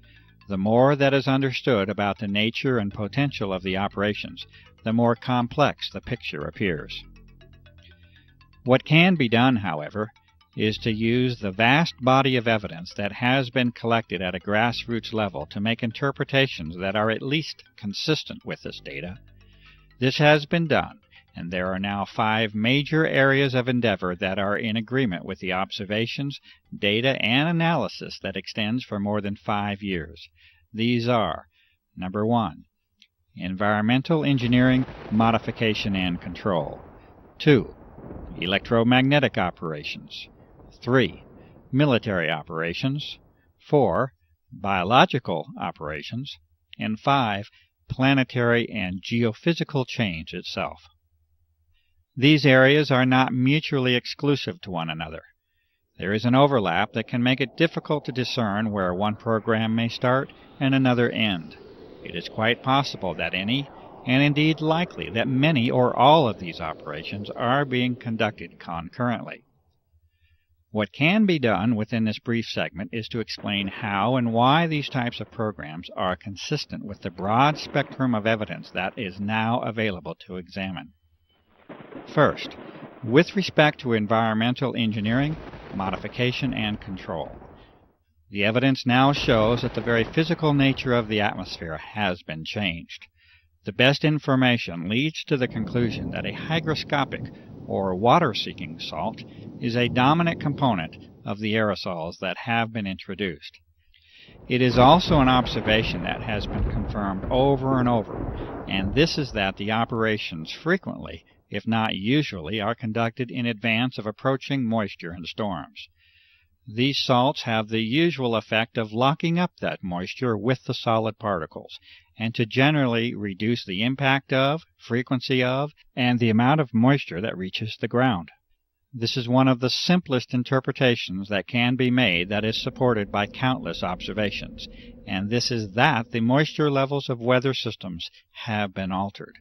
The more that is understood about the nature and potential of the operations, the more complex the picture appears. What can be done, however, is to use the vast body of evidence that has been collected at a grassroots level to make interpretations that are at least consistent with this data. This has been done, and there are now 5 major areas of endeavor that are in agreement with the observations, data, and analysis that extends for more than 5 years. These are: number 1, environmental engineering, modification, and control; 2, electromagnetic operations; 3, military operations; 4, biological operations; and 5, planetary and geophysical change itself. These areas are not mutually exclusive to one another. There is an overlap that can make it difficult to discern where one program may start and another end. It is quite possible that any, and indeed likely that many or all of these operations are being conducted concurrently. What can be done within this brief segment is to explain how and why these types of programs are consistent with the broad spectrum of evidence that is now available to examine. First, with respect to environmental engineering, modification, and control. The evidence now shows that the very physical nature of the atmosphere has been changed. The best information leads to the conclusion that a hygroscopic, or water-seeking salt, is a dominant component of the aerosols that have been introduced. It is also an observation that has been confirmed over and over, and this is that the operations frequently, if not usually, are conducted in advance of approaching moisture and storms. These salts have the usual effect of locking up that moisture with the solid particles, and to generally reduce the impact of, frequency of, and the amount of moisture that reaches the ground. This is one of the simplest interpretations that can be made that is supported by countless observations, and this is that the moisture levels of weather systems have been altered.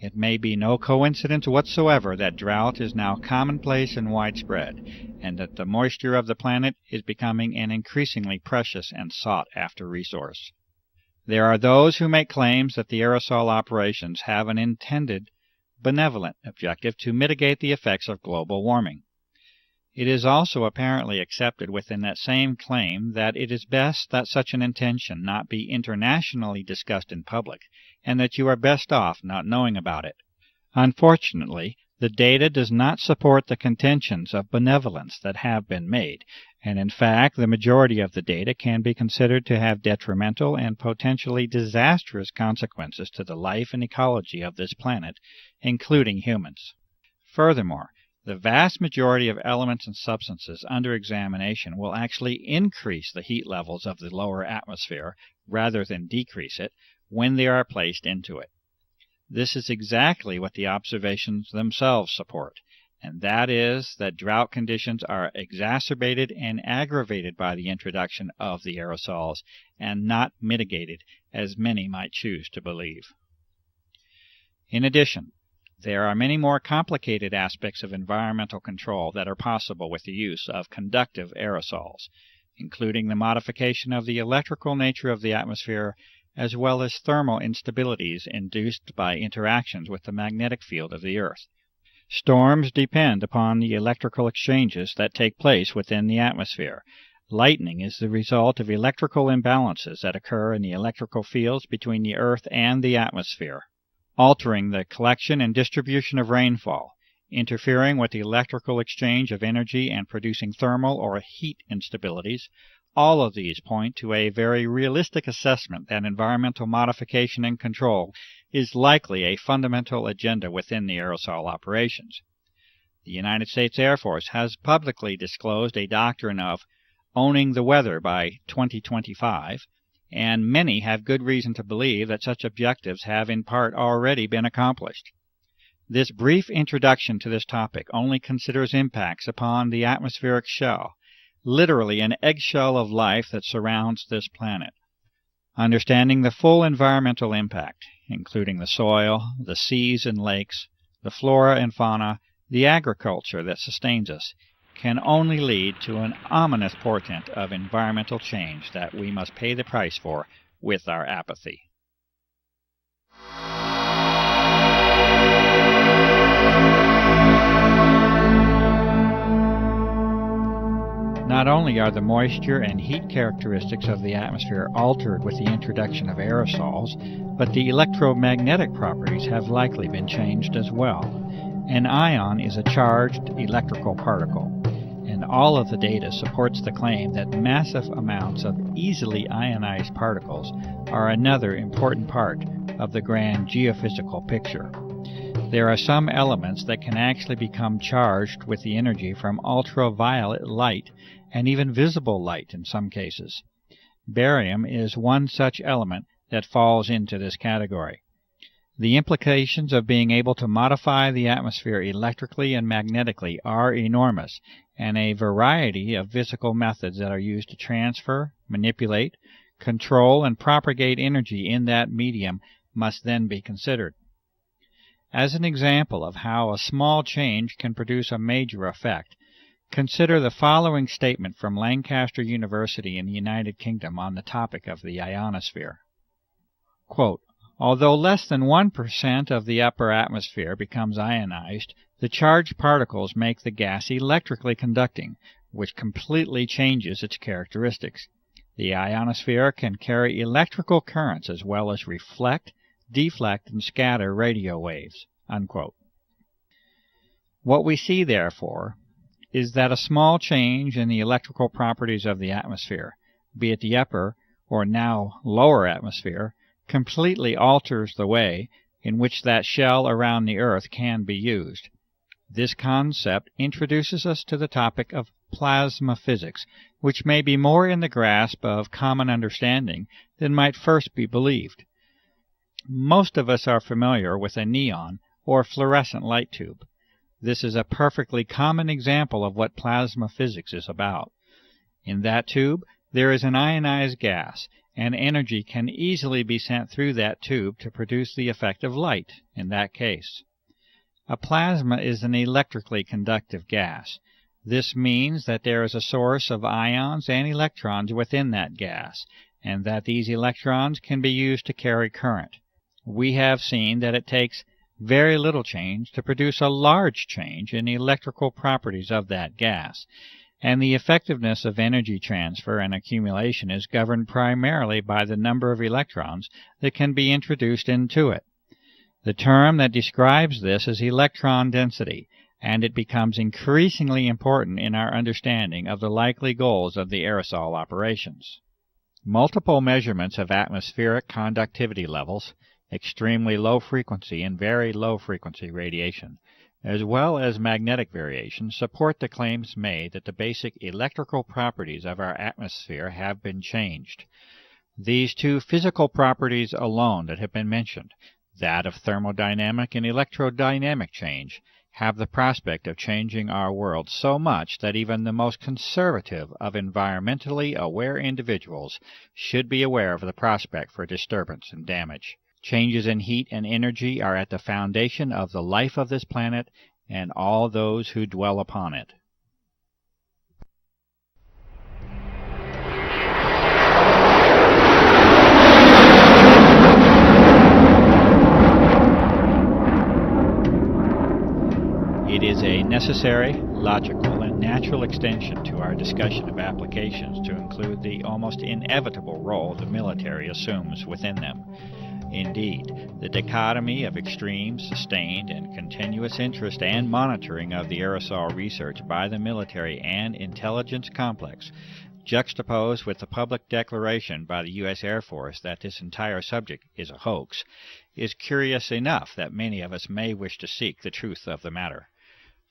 It may be no coincidence whatsoever that drought is now commonplace and widespread, and that the moisture of the planet is becoming an increasingly precious and sought-after resource. There are those who make claims that the aerosol operations have an intended, benevolent objective to mitigate the effects of global warming. It is also apparently accepted within that same claim that it is best that such an intention not be internationally discussed in public, and that you are best off not knowing about it. Unfortunately, the data does not support the contentions of benevolence that have been made, and in fact the majority of the data can be considered to have detrimental and potentially disastrous consequences to the life and ecology of this planet, including humans. Furthermore, the vast majority of elements and substances under examination will actually increase the heat levels of the lower atmosphere rather than decrease it when they are placed into it. This is exactly what the observations themselves support, and that is that drought conditions are exacerbated and aggravated by the introduction of the aerosols and not mitigated, as many might choose to believe. In addition, there are many more complicated aspects of environmental control that are possible with the use of conductive aerosols, including the modification of the electrical nature of the atmosphere as well as thermal instabilities induced by interactions with the magnetic field of the Earth. Storms depend upon the electrical exchanges that take place within the atmosphere. Lightning is the result of electrical imbalances that occur in the electrical fields between the Earth and the atmosphere, altering the collection and distribution of rainfall, interfering with the electrical exchange of energy and producing thermal or heat instabilities. All of these point to a very realistic assessment that environmental modification and control is likely a fundamental agenda within the aerosol operations. The United States Air Force has publicly disclosed a doctrine of owning the weather by 2025, and many have good reason to believe that such objectives have in part already been accomplished. This brief introduction to this topic only considers impacts upon the atmospheric shell, literally an eggshell of life that surrounds this planet. Understanding the full environmental impact, including the soil, the seas and lakes, the flora and fauna, the agriculture that sustains us, can only lead to an ominous portent of environmental change that we must pay the price for with our apathy. Not only are the moisture and heat characteristics of the atmosphere altered with the introduction of aerosols, but the electromagnetic properties have likely been changed as well. An ion is a charged electrical particle, and all of the data supports the claim that massive amounts of easily ionized particles are another important part of the grand geophysical picture. There are some elements that can actually become charged with the energy from ultraviolet light and even visible light in some cases. Barium is one such element that falls into this category. The implications of being able to modify the atmosphere electrically and magnetically are enormous, and a variety of physical methods that are used to transfer, manipulate, control, and propagate energy in that medium must then be considered. As an example of how a small change can produce a major effect, consider the following statement from Lancaster University in the United Kingdom on the topic of the ionosphere. Quote, "Although less than 1% of the upper atmosphere becomes ionized, the charged particles make the gas electrically conducting, which completely changes its characteristics. The ionosphere can carry electrical currents as well as reflect, deflect, and scatter radio waves." Unquote. What we see, therefore, is that a small change in the electrical properties of the atmosphere, be it the upper or now lower atmosphere, completely alters the way in which that shell around the Earth can be used. This concept introduces us to the topic of plasma physics, which may be more in the grasp of common understanding than might first be believed. Most of us are familiar with a neon or fluorescent light tube. This is a perfectly common example of what plasma physics is about. In that tube, there is an ionized gas, and energy can easily be sent through that tube to produce the effect of light in that case. A plasma is an electrically conductive gas. This means that there is a source of ions and electrons within that gas, and that these electrons can be used to carry current. We have seen that it takes very little change to produce a large change in the electrical properties of that gas, and the effectiveness of energy transfer and accumulation is governed primarily by the number of electrons that can be introduced into it. The term that describes this is electron density, and it becomes increasingly important in our understanding of the likely goals of the aerosol operations. Multiple measurements of atmospheric conductivity levels, extremely low frequency and very low frequency radiation, as well as magnetic variation, support the claims made that the basic electrical properties of our atmosphere have been changed. These two physical properties alone that have been mentioned, that of thermodynamic and electrodynamic change, have the prospect of changing our world so much that even the most conservative of environmentally aware individuals should be aware of the prospect for disturbance and damage. Changes in heat and energy are at the foundation of the life of this planet and all those who dwell upon it. It is a necessary, logical, and natural extension to our discussion of applications to include the almost inevitable role the military assumes within them. Indeed, the dichotomy of extreme, sustained, and continuous interest and monitoring of the aerosol research by the military and intelligence complex, juxtaposed with the public declaration by the U.S. Air Force that this entire subject is a hoax, is curious enough that many of us may wish to seek the truth of the matter.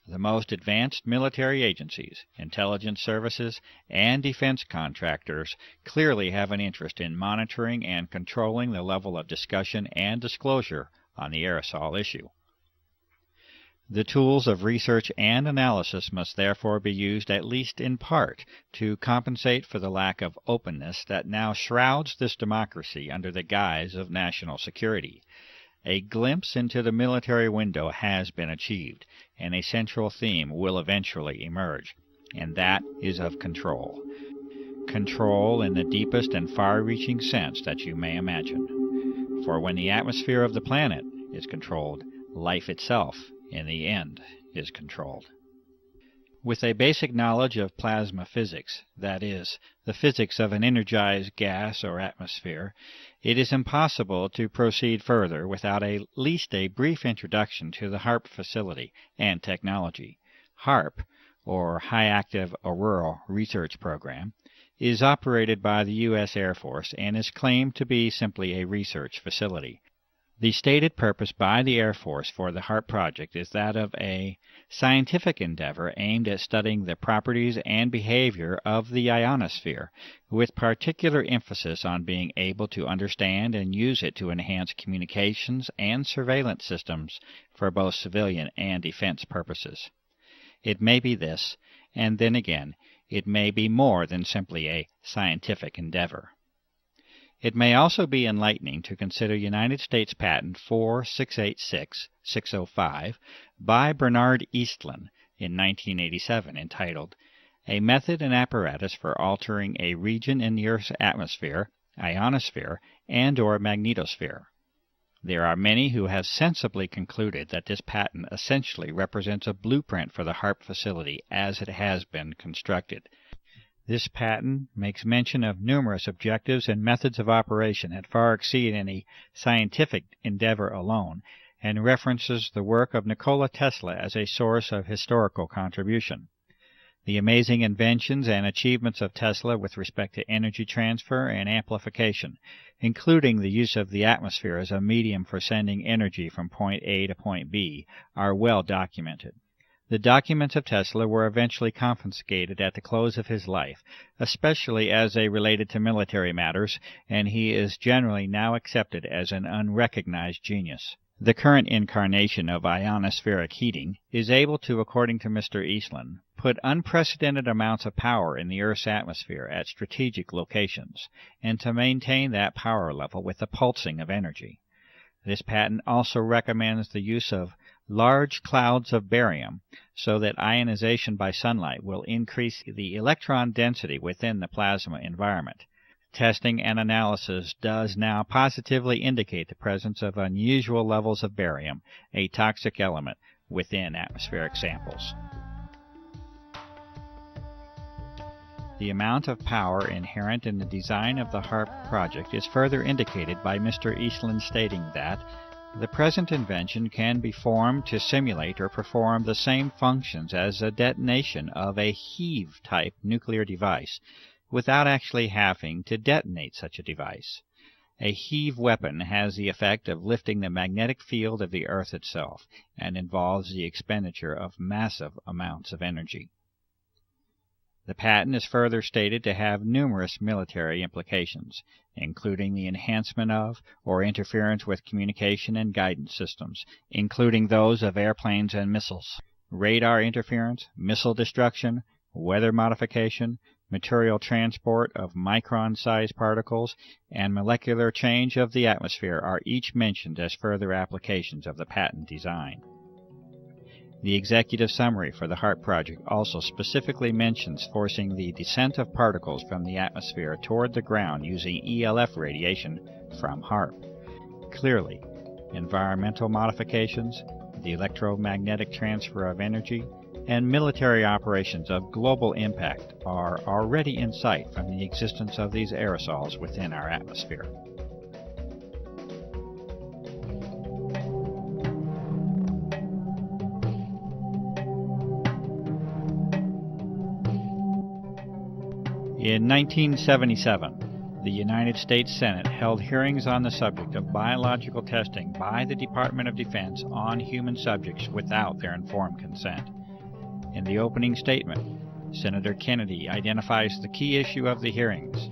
The most advanced military agencies, intelligence services, and defense contractors clearly have an interest in monitoring and controlling the level of discussion and disclosure on the aerosol issue. The tools of research and analysis must therefore be used at least in part to compensate for the lack of openness that now shrouds this democracy under the guise of national security. A glimpse into the military window has been achieved, and a central theme will eventually emerge, and that is of control. Control in the deepest and far-reaching sense that you may imagine. For when the atmosphere of the planet is controlled, life itself, in the end, is controlled. With a basic knowledge of plasma physics, that is, the physics of an energized gas or atmosphere, it is impossible to proceed further without at least a brief introduction to the HARP facility and technology. HARP, or High Active Auroral Research Program, is operated by the U.S. Air Force and is claimed to be simply a research facility. The stated purpose by the Air Force for the HARP project is that of a scientific endeavor aimed at studying the properties and behavior of the ionosphere, with particular emphasis on being able to understand and use it to enhance communications and surveillance systems for both civilian and defense purposes. It may be this, and then again, it may be more than simply a scientific endeavor. It may also be enlightening to consider United States Patent 4686605 by Bernard Eastlund in 1987 entitled, A Method and Apparatus for Altering a Region in the Earth's Atmosphere, Ionosphere, and/or Magnetosphere. There are many who have sensibly concluded that this patent essentially represents a blueprint for the HARP facility as it has been constructed. This patent makes mention of numerous objectives and methods of operation that far exceed any scientific endeavor alone, and references the work of Nikola Tesla as a source of historical contribution. The amazing inventions and achievements of Tesla with respect to energy transfer and amplification, including the use of the atmosphere as a medium for sending energy from point A to point B, are well documented. The documents of Tesla were eventually confiscated at the close of his life, especially as they related to military matters, and he is generally now accepted as an unrecognized genius. The current incarnation of ionospheric heating is able to, according to Mr. Eastland, put unprecedented amounts of power in the Earth's atmosphere at strategic locations, and to maintain that power level with the pulsing of energy. This patent also recommends the use of large clouds of barium so that ionization by sunlight will increase the electron density within the plasma environment. Testing and analysis does now positively indicate the presence of unusual levels of barium, a toxic element, within atmospheric samples. The amount of power inherent in the design of the HARP project is further indicated by Mr. Eastland stating that the present invention can be formed to simulate or perform the same functions as a detonation of a heave-type nuclear device, without actually having to detonate such a device. A heave weapon has the effect of lifting the magnetic field of the Earth itself and involves the expenditure of massive amounts of energy. The patent is further stated to have numerous military implications, including the enhancement of or interference with communication and guidance systems, including those of airplanes and missiles, radar interference, missile destruction, weather modification, material transport of micron-sized particles, and molecular change of the atmosphere are each mentioned as further applications of the patent design. The executive summary for the HARP project also specifically mentions forcing the descent of particles from the atmosphere toward the ground using ELF radiation from HARP. Clearly, environmental modifications, the electromagnetic transfer of energy, and military operations of global impact are already in sight from the existence of these aerosols within our atmosphere. In 1977, the United States Senate held hearings on the subject of biological testing by the Department of Defense on human subjects without their informed consent. In the opening statement, Senator Kennedy identifies the key issue of the hearings,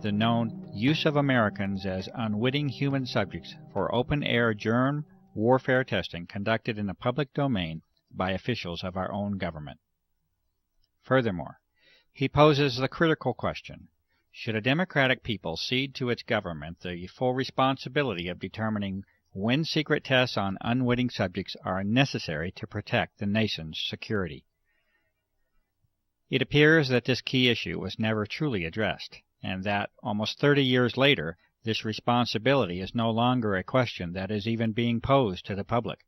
the known use of Americans as unwitting human subjects for open-air germ warfare testing conducted in the public domain by officials of our own government. Furthermore, he poses the critical question, should a democratic people cede to its government the full responsibility of determining when secret tests on unwitting subjects are necessary to protect the nation's security? It appears that this key issue was never truly addressed, and that, almost 30 years later, this responsibility is no longer a question that is even being posed to the public.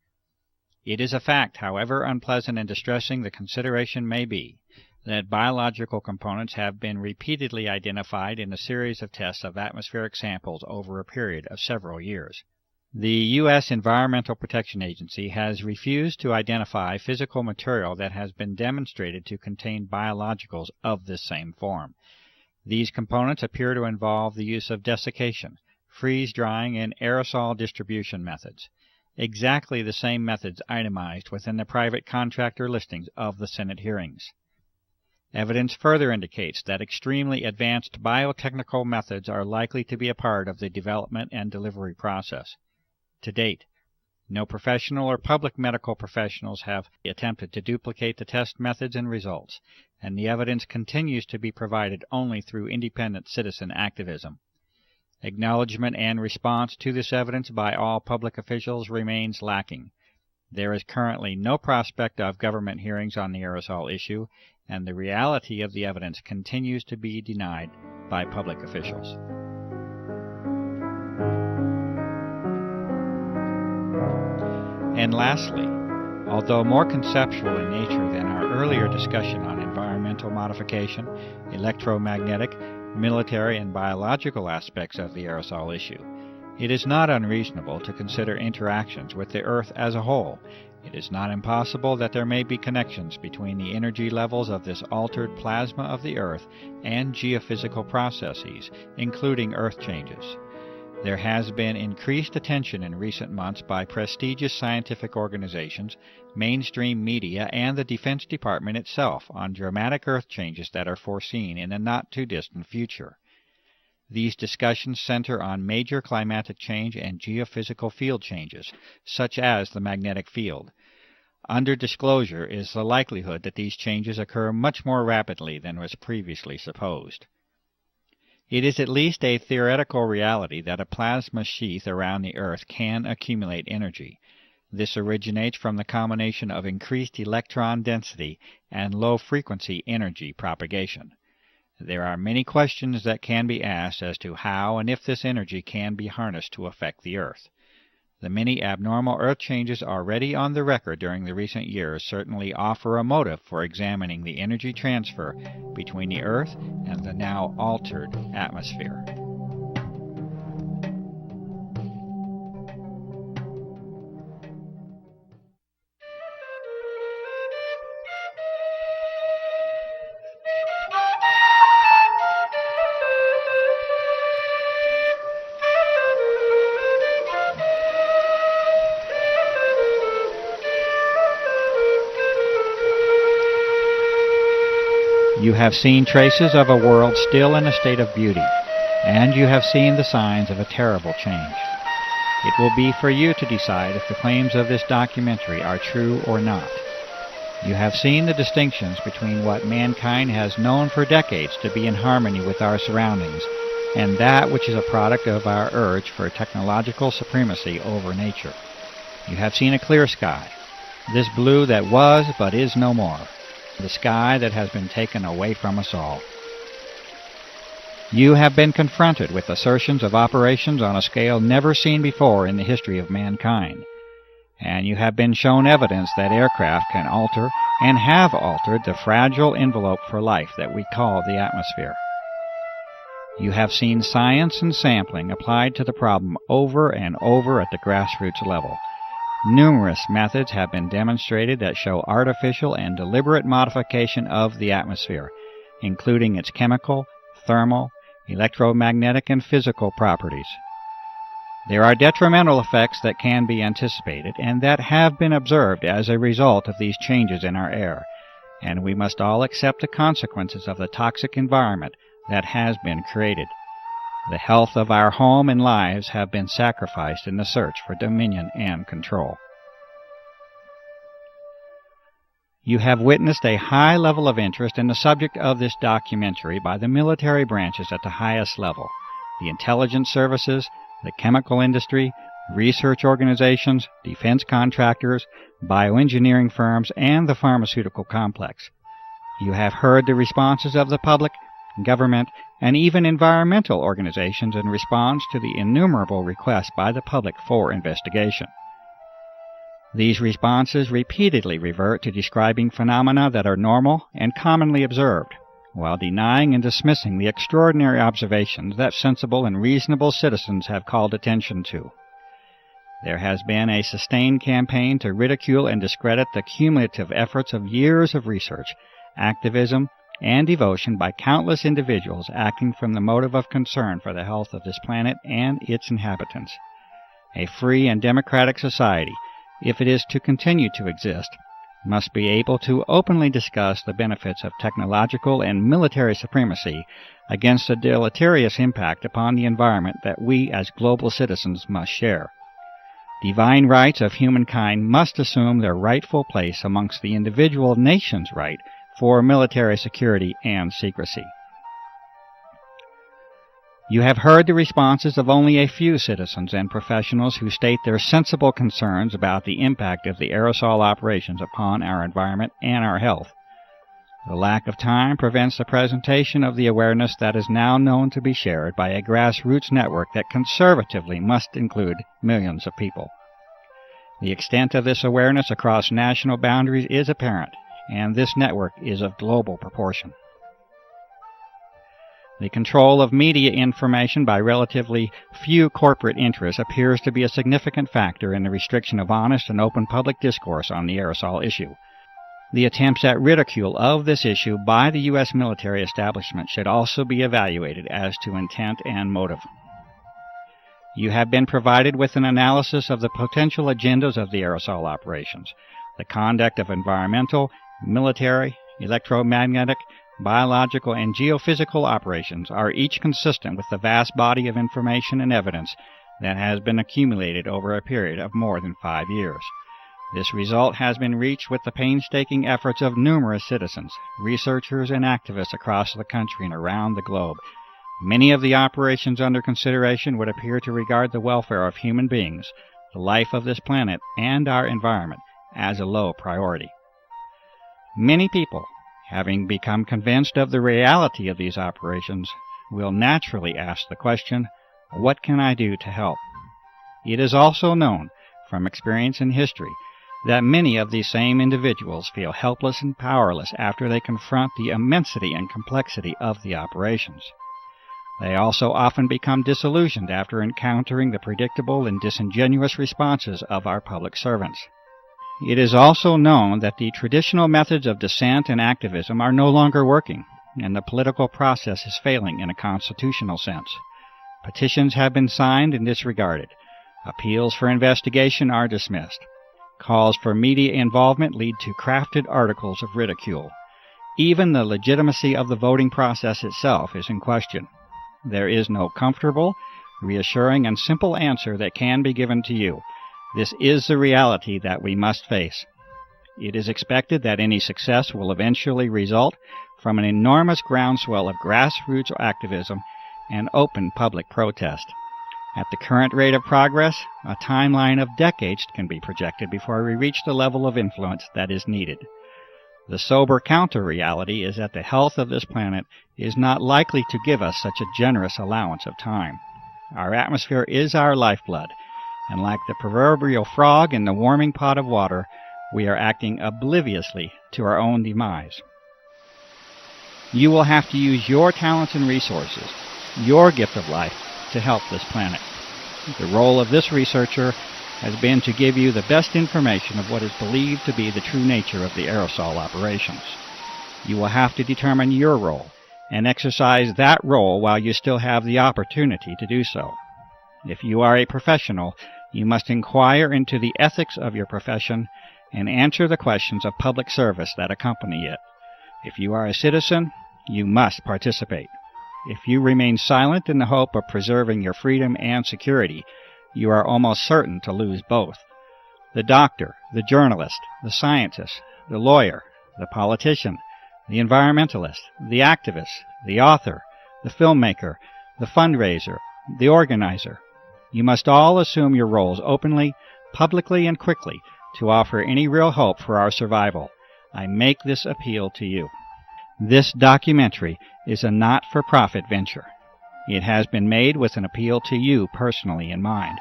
It is a fact, however unpleasant and distressing the consideration may be, that biological components have been repeatedly identified in a series of tests of atmospheric samples over a period of several years. The U.S. Environmental Protection Agency has refused to identify physical material that has been demonstrated to contain biologicals of this same form. These components appear to involve the use of desiccation, freeze-drying, and aerosol distribution methods, exactly the same methods itemized within the private contractor listings of the Senate hearings. Evidence further indicates that extremely advanced biotechnical methods are likely to be a part of the development and delivery process. To date, no professional or public medical professionals have attempted to duplicate the test methods and results, and the evidence continues to be provided only through independent citizen activism. Acknowledgement and response to this evidence by all public officials remains lacking. There is currently no prospect of government hearings on the aerosol issue, and the reality of the evidence continues to be denied by public officials. And lastly, although more conceptual in nature than our earlier discussion on environmental modification, electromagnetic, military, and biological aspects of the aerosol issue, it is not unreasonable to consider interactions with the Earth as a whole. It is not impossible that there may be connections between the energy levels of this altered plasma of the Earth and geophysical processes, including Earth changes. There has been increased attention in recent months by prestigious scientific organizations, mainstream media, and the Defense Department itself on dramatic Earth changes that are foreseen in the not-too-distant future. These discussions center on major climatic change and geophysical field changes, such as the magnetic field. Under disclosure is the likelihood that these changes occur much more rapidly than was previously supposed. It is at least a theoretical reality that a plasma sheath around the Earth can accumulate energy. This originates from the combination of increased electron density and low-frequency energy propagation. There are many questions that can be asked as to how and if this energy can be harnessed to affect the Earth. The many abnormal Earth changes already on the record during the recent years certainly offer a motive for examining the energy transfer between the Earth and the now altered atmosphere. You have seen traces of a world still in a state of beauty, and you have seen the signs of a terrible change. It will be for you to decide if the claims of this documentary are true or not. You have seen the distinctions between what mankind has known for decades to be in harmony with our surroundings, and that which is a product of our urge for technological supremacy over nature. You have seen a clear sky, this blue that was but is no more. The sky that has been taken away from us all. You have been confronted with assertions of operations on a scale never seen before in the history of mankind, and you have been shown evidence that aircraft can alter and have altered the fragile envelope for life that we call the atmosphere. You have seen science and sampling applied to the problem over and over at the grassroots level. Numerous methods have been demonstrated that show artificial and deliberate modification of the atmosphere, including its chemical, thermal, electromagnetic, and physical properties. There are detrimental effects that can be anticipated and that have been observed as a result of these changes in our air, and we must all accept the consequences of the toxic environment that has been created. The health of our home and lives have been sacrificed in the search for dominion and control. You have witnessed a high level of interest in the subject of this documentary by the military branches at the highest level, the intelligence services, the chemical industry, research organizations, defense contractors, bioengineering firms, and the pharmaceutical complex. You have heard the responses of the public, government, and even environmental organizations in response to the innumerable requests by the public for investigation. These responses repeatedly revert to describing phenomena that are normal and commonly observed, while denying and dismissing the extraordinary observations that sensible and reasonable citizens have called attention to. There has been a sustained campaign to ridicule and discredit the cumulative efforts of years of research, activism, and devotion by countless individuals acting from the motive of concern for the health of this planet and its inhabitants. A free and democratic society, if it is to continue to exist, must be able to openly discuss the benefits of technological and military supremacy against the deleterious impact upon the environment that we as global citizens must share. Divine rights of humankind must assume their rightful place amongst the individual nation's right for military security and secrecy. You have heard the responses of only a few citizens and professionals who state their sensible concerns about the impact of the aerosol operations upon our environment and our health. The lack of time prevents the presentation of the awareness that is now known to be shared by a grassroots network that conservatively must include millions of people. The extent of this awareness across national boundaries is apparent, and this network is of global proportion. The control of media information by relatively few corporate interests appears to be a significant factor in the restriction of honest and open public discourse on the aerosol issue. The attempts at ridicule of this issue by the U.S. military establishment should also be evaluated as to intent and motive. You have been provided with an analysis of the potential agendas of the aerosol operations, the conduct of environmental, military, electromagnetic, biological, and geophysical operations are each consistent with the vast body of information and evidence that has been accumulated over a period of more than 5 years. This result has been reached with the painstaking efforts of numerous citizens, researchers, and activists across the country and around the globe. Many of the operations under consideration would appear to regard the welfare of human beings, the life of this planet, and our environment as a low priority. Many people, having become convinced of the reality of these operations, will naturally ask the question, what can I do to help? It is also known from experience in history that many of these same individuals feel helpless and powerless after they confront the immensity and complexity of the operations. They also often become disillusioned after encountering the predictable and disingenuous responses of our public servants. It is also known that the traditional methods of dissent and activism are no longer working, and the political process is failing in a constitutional sense. Petitions have been signed and disregarded. Appeals for investigation are dismissed. Calls for media involvement lead to crafted articles of ridicule. Even the legitimacy of the voting process itself is in question. There is no comfortable, reassuring, and simple answer that can be given to you. This is the reality that we must face. It is expected that any success will eventually result from an enormous groundswell of grassroots activism and open public protest. At the current rate of progress, a timeline of decades can be projected before we reach the level of influence that is needed. The sober counter-reality is that the health of this planet is not likely to give us such a generous allowance of time. Our atmosphere is our lifeblood, and like the proverbial frog in the warming pot of water, we are acting obliviously to our own demise. You will have to use your talents and resources, your gift of life, to help this planet. The role of this researcher has been to give you the best information of what is believed to be the true nature of the aerosol operations. You will have to determine your role and exercise that role while you still have the opportunity to do so. If you are a professional, you must inquire into the ethics of your profession and answer the questions of public service that accompany it. If you are a citizen, you must participate. If you remain silent in the hope of preserving your freedom and security, you are almost certain to lose both. The doctor, the journalist, the scientist, the lawyer, the politician, the environmentalist, the activist, the author, the filmmaker, the fundraiser, the organizer. You must all assume your roles openly, publicly, and quickly to offer any real hope for our survival. I make this appeal to you. This documentary is a not-for-profit venture. It has been made with an appeal to you personally in mind.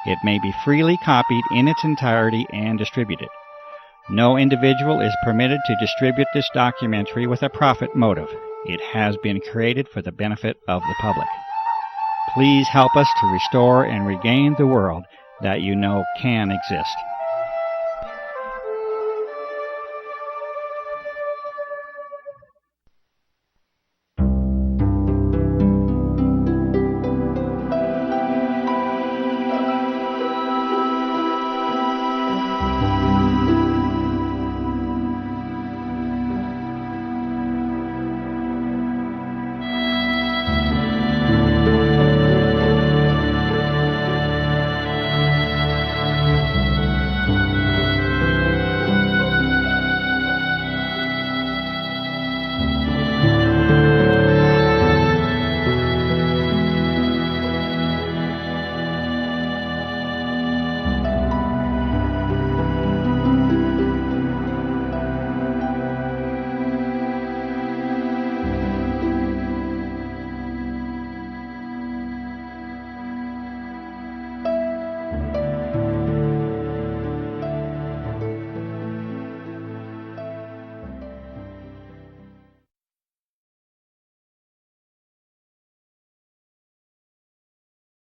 It may be freely copied in its entirety and distributed. No individual is permitted to distribute this documentary with a profit motive. It has been created for the benefit of the public. Please help us to restore and regain the world that you know can exist.